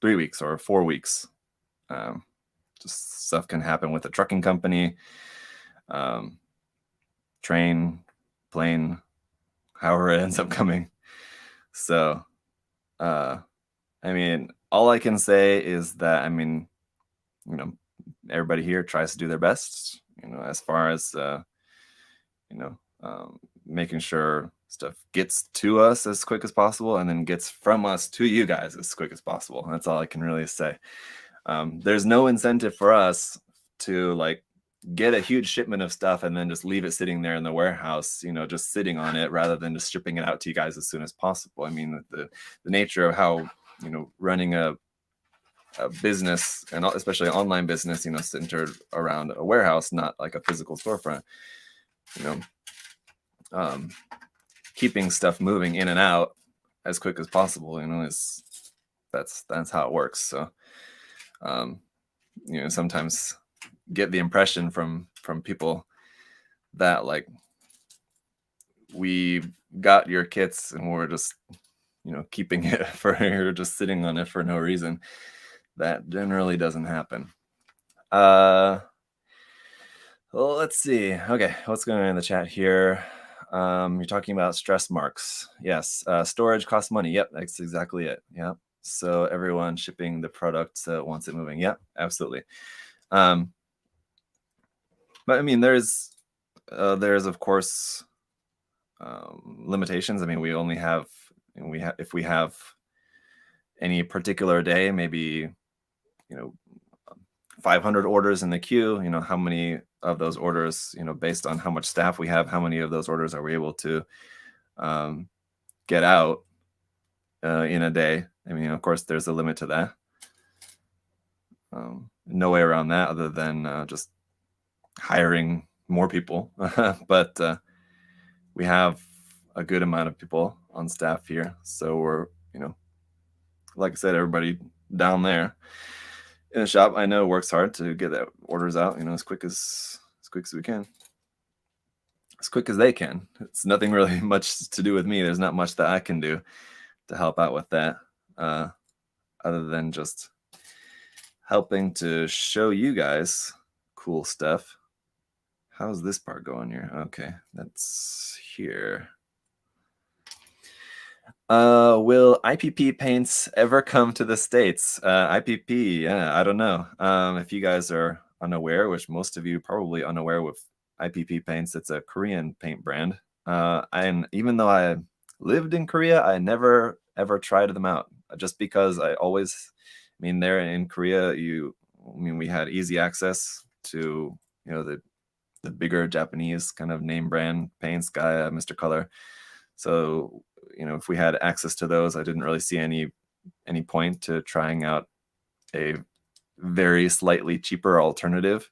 3 weeks or 4 weeks. Just stuff can happen with a trucking company, train, plane, however it ends up coming. So, I mean, all I can say is that, I mean, everybody here tries to do their best, as far as, making sure stuff gets to us as quick as possible, and then gets from us to you guys as quick as possible. That's all I can really say. There's no incentive for us to like get a huge shipment of stuff and then just leave it sitting there in the warehouse, just sitting on it, rather than just shipping it out to you guys as soon as possible. I mean, the nature of how, running a business, and especially online business, centered around a warehouse, not like a physical storefront, keeping stuff moving in and out as quick as possible, is that's how it works. So, sometimes get the impression from people that like we got your kits and we're just, keeping it for just sitting on it for no reason. That generally doesn't happen. Well, let's see. Okay, what's going on in the chat here? You're talking about stress marks. Yes, storage costs money. Yep, that's exactly it. Yep. So everyone shipping the product wants it moving. Yep, absolutely. But I mean, there's of course limitations. I mean, if we have any particular day, maybe 500 orders in the queue, how many of those orders, based on how much staff we have, how many of those orders are we able to get out in a day? I mean, of course, there's a limit to that. No way around that other than just hiring more people. But we have a good amount of people on staff here. So we're, like I said, everybody down there in the shop, I know, works hard to get that orders out, as quick as we can, as quick as they can. It's nothing really much to do with me. There's not much that I can do to help out with that, other than just helping to show you guys cool stuff. How's this part going here? Okay, that's here. Will IPP paints ever come to the States? IPP, yeah, I don't know. If you guys are unaware, which most of you probably unaware with IPP paints, it's a Korean paint brand. And even though I lived in Korea, I never ever tried them out, just because I mean, there in Korea, we had easy access to, the bigger Japanese kind of name brand paints, Gaia, Mr. Color. So, if we had access to those, I didn't really see any point to trying out a very slightly cheaper alternative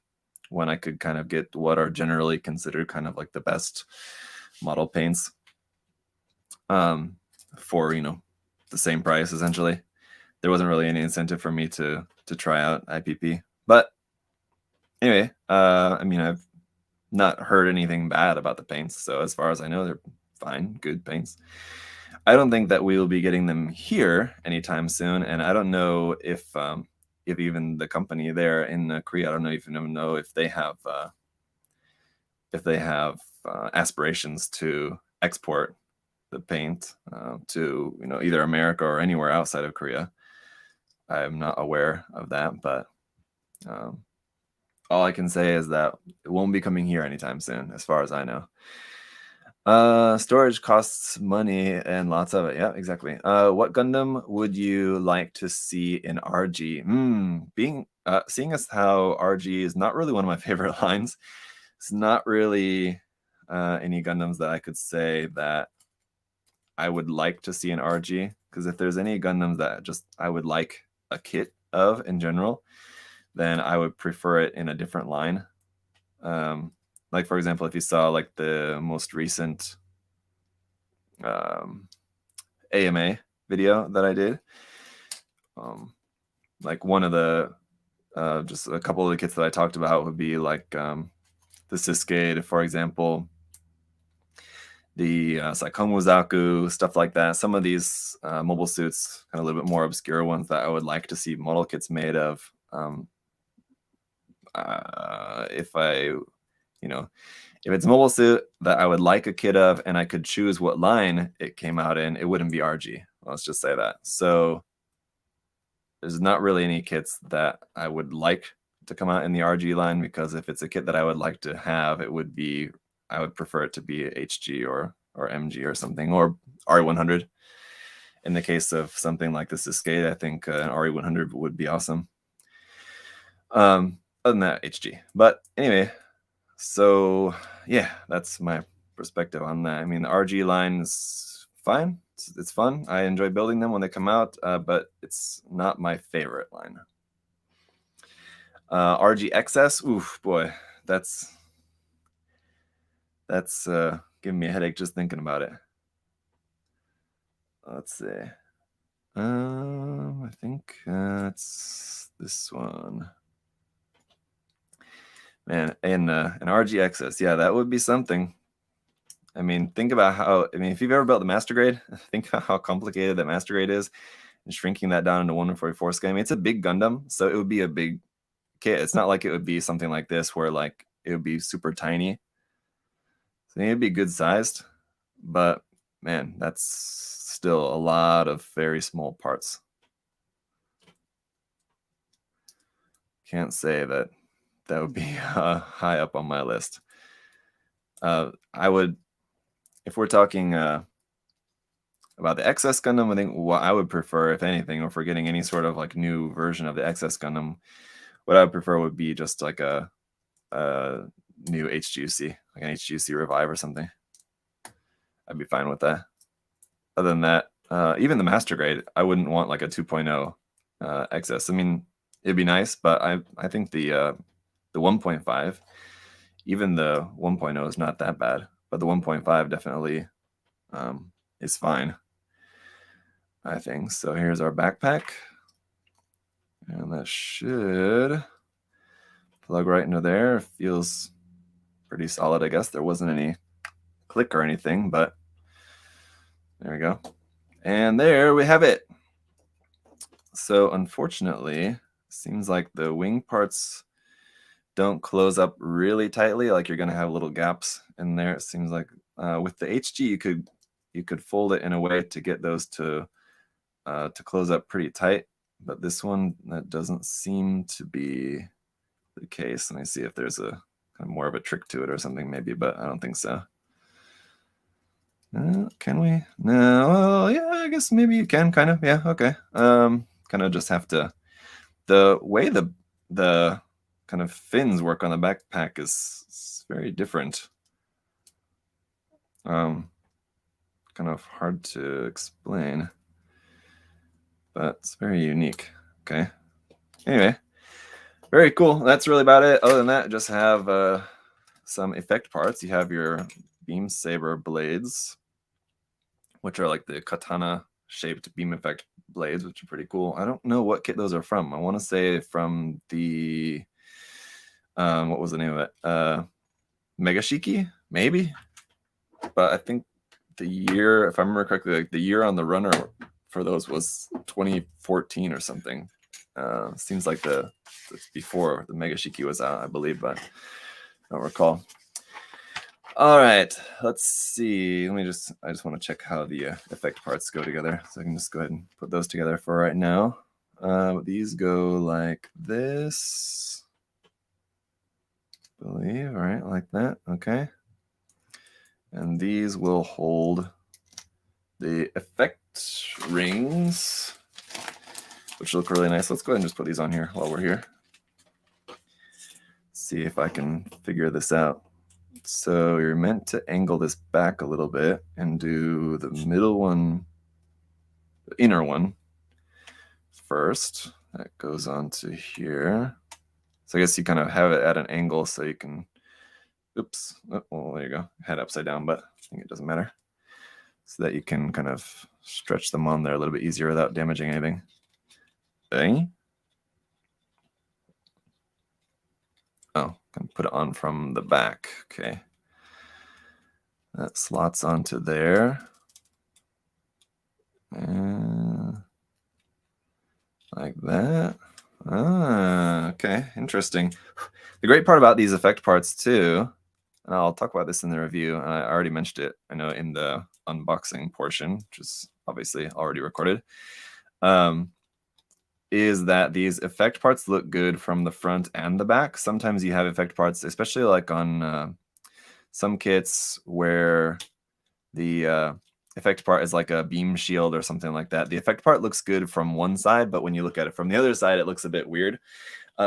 when I could kind of get what are generally considered kind of like the best model paints for, the same price, essentially. There wasn't really any incentive for me to try out IPP. But anyway, I mean, I've not heard anything bad about the paints. So as far as I know, they're fine, good paints. I don't think that we will be getting them here anytime soon, and I don't know if even the company there in Korea, I don't even know if they have aspirations to export the paint to either America or anywhere outside of Korea. I'm not aware of that, but all I can say is that it won't be coming here anytime soon, as far as I know. Storage costs money and lots of it. Yeah, exactly. What Gundam would you like to see in RG? Seeing as how RG is not really one of my favorite lines, it's not really any Gundams that I could say that I would like to see in RG. Because if there's any Gundams that just I would like a kit of in general, then I would prefer it in a different line. Like, for example, if you saw like the most recent AMA video that I did, like one of the just a couple of the kits that I talked about would be like the Siskade, for example, the Saikomuzaku, stuff like that. Some of these mobile suits, kind of a little bit more obscure ones that I would like to see model kits made of. If it's a mobile suit that I would like a kit of and I could choose what line it came out in, it wouldn't be RG. Let's just say that. So there's not really any kits that I would like to come out in the RG line, because if it's a kit that I would like to have, I would prefer it to be HG or MG or something, or RE100. In the case of something like the Siskade, I think an RE100 would be awesome. Other than that, HG. But anyway, so yeah, that's my perspective on that. I mean, the RG line is fine. It's fun. I enjoy building them when they come out, but it's not my favorite line. RG XS, oof, boy, that's giving me a headache just thinking about it. Let's see. I think it's this one. Man, and an RG XS, yeah, that would be something. I mean, think about if you've ever built the Master Grade, think about how complicated that Master Grade is, and shrinking that down into 1/44 scale. I mean, it's a big Gundam, so it would be a big kit. It's not like it would be something like this where like it would be super tiny. So it'd be good sized, but man, that's still a lot of very small parts. Can't say that would be high up on my list. I would, if we're talking about the XS Gundam, I think what I would prefer, if anything, or if we're getting any sort of like new version of the XS Gundam, what I would prefer would be just like a new HGC, like an HGC Revive or something. I'd be fine with that. Other than that, even the Master Grade, I wouldn't want like a 2.0 XS. I mean, it'd be nice, but I think the 1.5, even the 1.0 is not that bad, but the 1.5 definitely is fine, I think. So here's our backpack, and that should plug right into there. Feels pretty solid, I guess. There wasn't any click or anything, but there we go. And there we have it. So unfortunately, seems like the wing parts don't close up really tightly. Like you're gonna have little gaps in there. It seems like with the HG, you could fold it in a way to get those to close up pretty tight. But this one, that doesn't seem to be the case. Let me see if there's a kind of more of a trick to it or something maybe, but I don't think so. Can we? No, well, yeah, I guess maybe you can kind of. Yeah, okay. Kind of just have to. The way the kind of fins work on the backpack is very different. Kind of hard to explain, but it's very unique. Okay. Anyway, very cool. That's really about it. Other than that, just have some effect parts. You have your beam saber blades, which are like the katana shaped beam effect blades, which are pretty cool. I don't know what kit those are from. I want to say from the what was the name of it? Mega Shiki, maybe. But I think the year, if I remember correctly, like the year on the runner for those was 2014 or something. Seems like it's before the Mega Shiki was out, I believe, but I don't recall. All right, let's see. I just want to check how the effect parts go together. So I can just go ahead and put those together for right now. These go like this, I believe, all right, like that, okay. And these will hold the effect rings, which look really nice. Let's go ahead and just put these on here while we're here. See if I can figure this out. So you're meant to angle this back a little bit and do the middle one, the inner one first. That goes on to here. So I guess you kind of have it at an angle so you can, oops, oh, well, there you go, head upside down, but I think it doesn't matter. So that you can kind of stretch them on there a little bit easier without damaging anything. Okay. Oh, can put it on from the back. Okay. That slots onto there. And like that. Ah, okay, interesting. The great part about these effect parts too, and I'll talk about this in the review, and I already mentioned it, I know, in the unboxing portion, which is obviously already recorded, is that these effect parts look good from the front and the back. Sometimes you have effect parts, especially like on some kits where the effect part is like a beam shield or something like that. The effect part looks good from one side, but when you look at it from the other side, it looks a bit weird.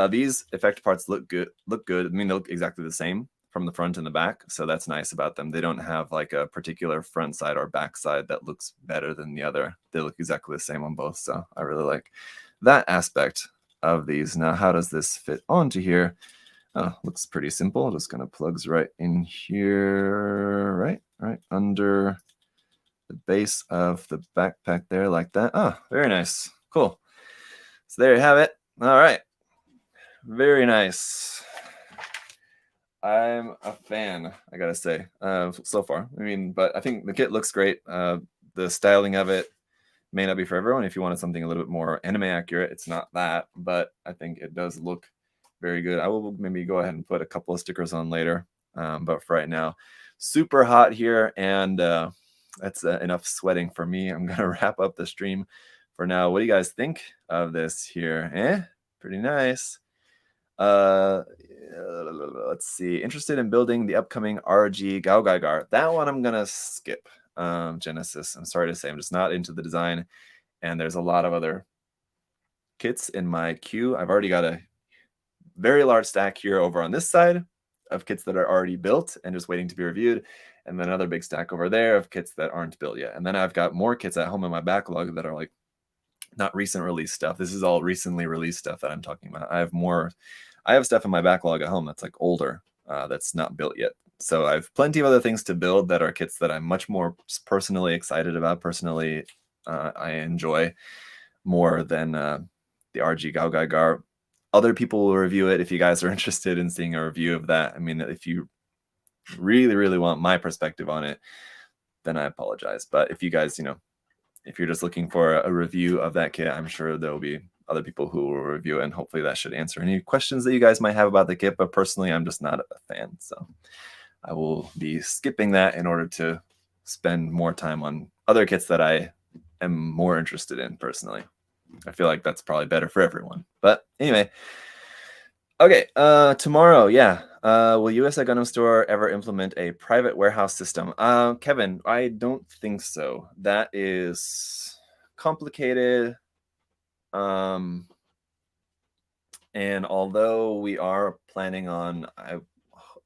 These effect parts look good. I mean, they look exactly the same from the front and the back, so that's nice about them. They don't have like a particular front side or back side that looks better than the other. They look exactly the same on both, so I really like that aspect of these. Now, how does this fit onto here? Oh, looks pretty simple. Just kind of plugs right in here, right under the base of the backpack there, like that. Oh, very nice. Cool. So there you have it. All right. Very nice. I'm a fan, I gotta say, so far. I mean, but I think the kit looks great. The styling of it may not be for everyone. If you wanted something a little bit more anime accurate, it's not that, but I think it does look very good. I will maybe go ahead and put a couple of stickers on later, but for right now, super hot here, and that's enough sweating for me. I'm gonna wrap up the stream for now. What do you guys think of this here? Pretty nice. Let's see. Interested in building the upcoming RG Gao. That one I'm gonna skip. Genesis. I'm sorry to say, I'm just not into the design, and there's a lot of other kits in my queue. I've already got a very large stack here over on this side of kits that are already built and just waiting to be reviewed, and then another big stack over there of kits that aren't built yet. And then I've got more kits at home in my backlog that are like not recent release stuff. This is all recently released stuff that I'm talking about. I have stuff in my backlog at home that's like older, that's not built yet. So I have plenty of other things to build that are kits that I'm much more personally excited about. Personally, I enjoy more than the RG Gao. Other people will review it if you guys are interested in seeing a review of that. I mean, if you really, really want my perspective on it, then I apologize. But if you guys, if you're just looking for a review of that kit, I'm sure there will be other people who will review it, and hopefully that should answer any questions that you guys might have about the kit. But personally, I'm just not a fan, so I will be skipping that in order to spend more time on other kits that I am more interested in personally. I feel like that's probably better for everyone. But anyway, okay, tomorrow, yeah. Will USA Gundam Store ever implement a private warehouse system? Kevin, I don't think so. That is complicated. And although we are planning on,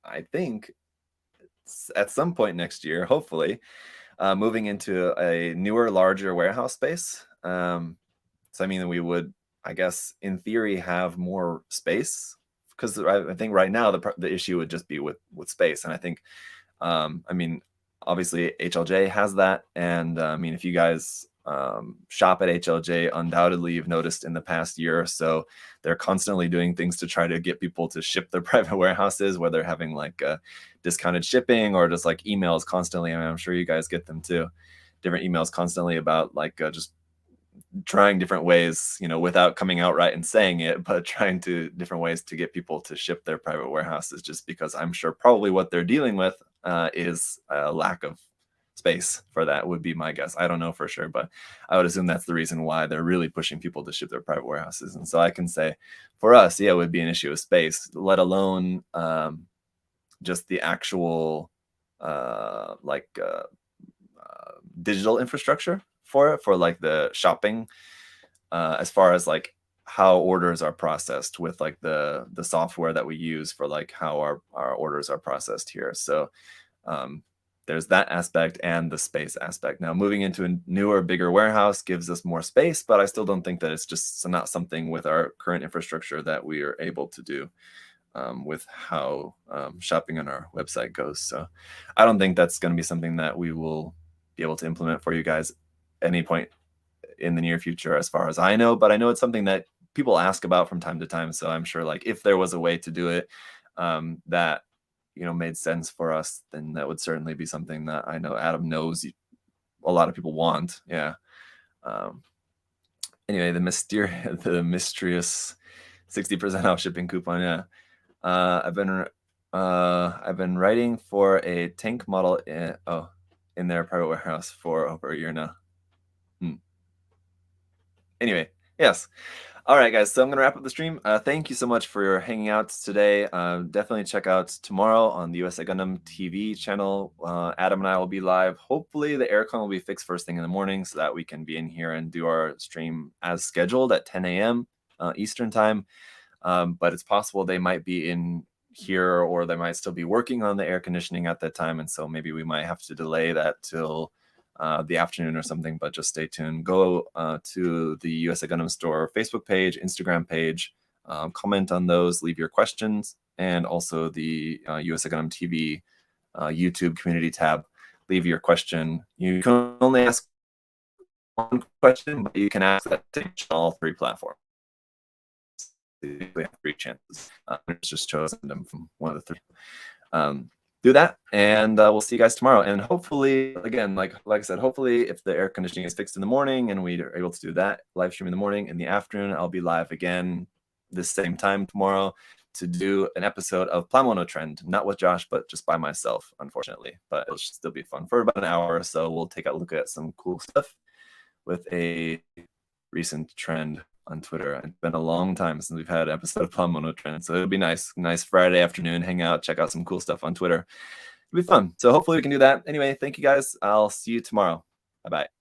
I think at some point next year, hopefully, moving into a newer, larger warehouse space. So I mean, we would, I guess, in theory, have more space, because I think right now the issue would just be with space. And I think, I mean, obviously HLJ has that, and I mean, if you guys shop at HLJ, undoubtedly you've noticed in the past year or so, they're constantly doing things to try to get people to ship their private warehouses, where they're having like discounted shipping or just like emails constantly. I mean, I'm sure you guys get them too. Different emails constantly about like just trying different ways, you know, without coming out right and saying it, but trying to different ways to get people to ship their private warehouses, just because I'm sure probably what they're dealing with is a lack of space for that, would be my guess. I don't know for sure, but I would assume that's the reason why they're really pushing people to ship their private warehouses. And so I can say for us, yeah, it would be an issue of space, let alone just the actual digital infrastructure for it, for like the shopping, as far as like how orders are processed with like the software that we use for like how our orders are processed here. So there's that aspect and the space aspect. Now moving into a newer, bigger warehouse gives us more space, but I still don't think that it's just not something with our current infrastructure that we are able to do with how shopping on our website goes. So I don't think that's going to be something that we will be able to implement for you guys any point in the near future, as far as I know, but I know it's something that people ask about from time to time. So I'm sure like if there was a way to do it that, you know, made sense for us, then that would certainly be something that I know Adam knows a lot of people want. Yeah. Anyway, the mysterious 60% off shipping coupon. Yeah. I've been writing for a tank model in their private warehouse for over a year now. Anyway, yes. All right, guys. So I'm going to wrap up the stream. Thank you so much for hanging out today. Definitely check out tomorrow on the USA Gundam TV channel. Adam and I will be live. Hopefully the aircon will be fixed first thing in the morning so that we can be in here and do our stream as scheduled at 10 a.m. Eastern time. But it's possible they might be in here, or they might still be working on the air conditioning at that time. And so maybe we might have to delay that till the afternoon or something, but just stay tuned. Go to the USA Gundam Store Facebook page, Instagram page, comment on those, leave your questions, and also the USA Gundam TV YouTube community tab. Leave your question. You can only ask one question, but you can ask that to all three platforms. We have 3 chances. It's just chosen them from one of the 3. Do that, and we'll see you guys tomorrow. And hopefully, again, like I said, hopefully if the air conditioning is fixed in the morning and we are able to do that live stream in the morning, in the afternoon I'll be live again this same time tomorrow to do an episode of Plamono Trend, not with Josh, but just by myself, unfortunately. But it'll still be fun for about an hour or so. We'll take a look at some cool stuff with a recent trend on Twitter. It's been a long time since we've had an episode of Plamono Trend, so it'll be nice Friday afternoon, hang out, check out some cool stuff on Twitter. It'll be fun. So hopefully we can do that. Anyway, thank you guys. I'll see you tomorrow. Bye-bye.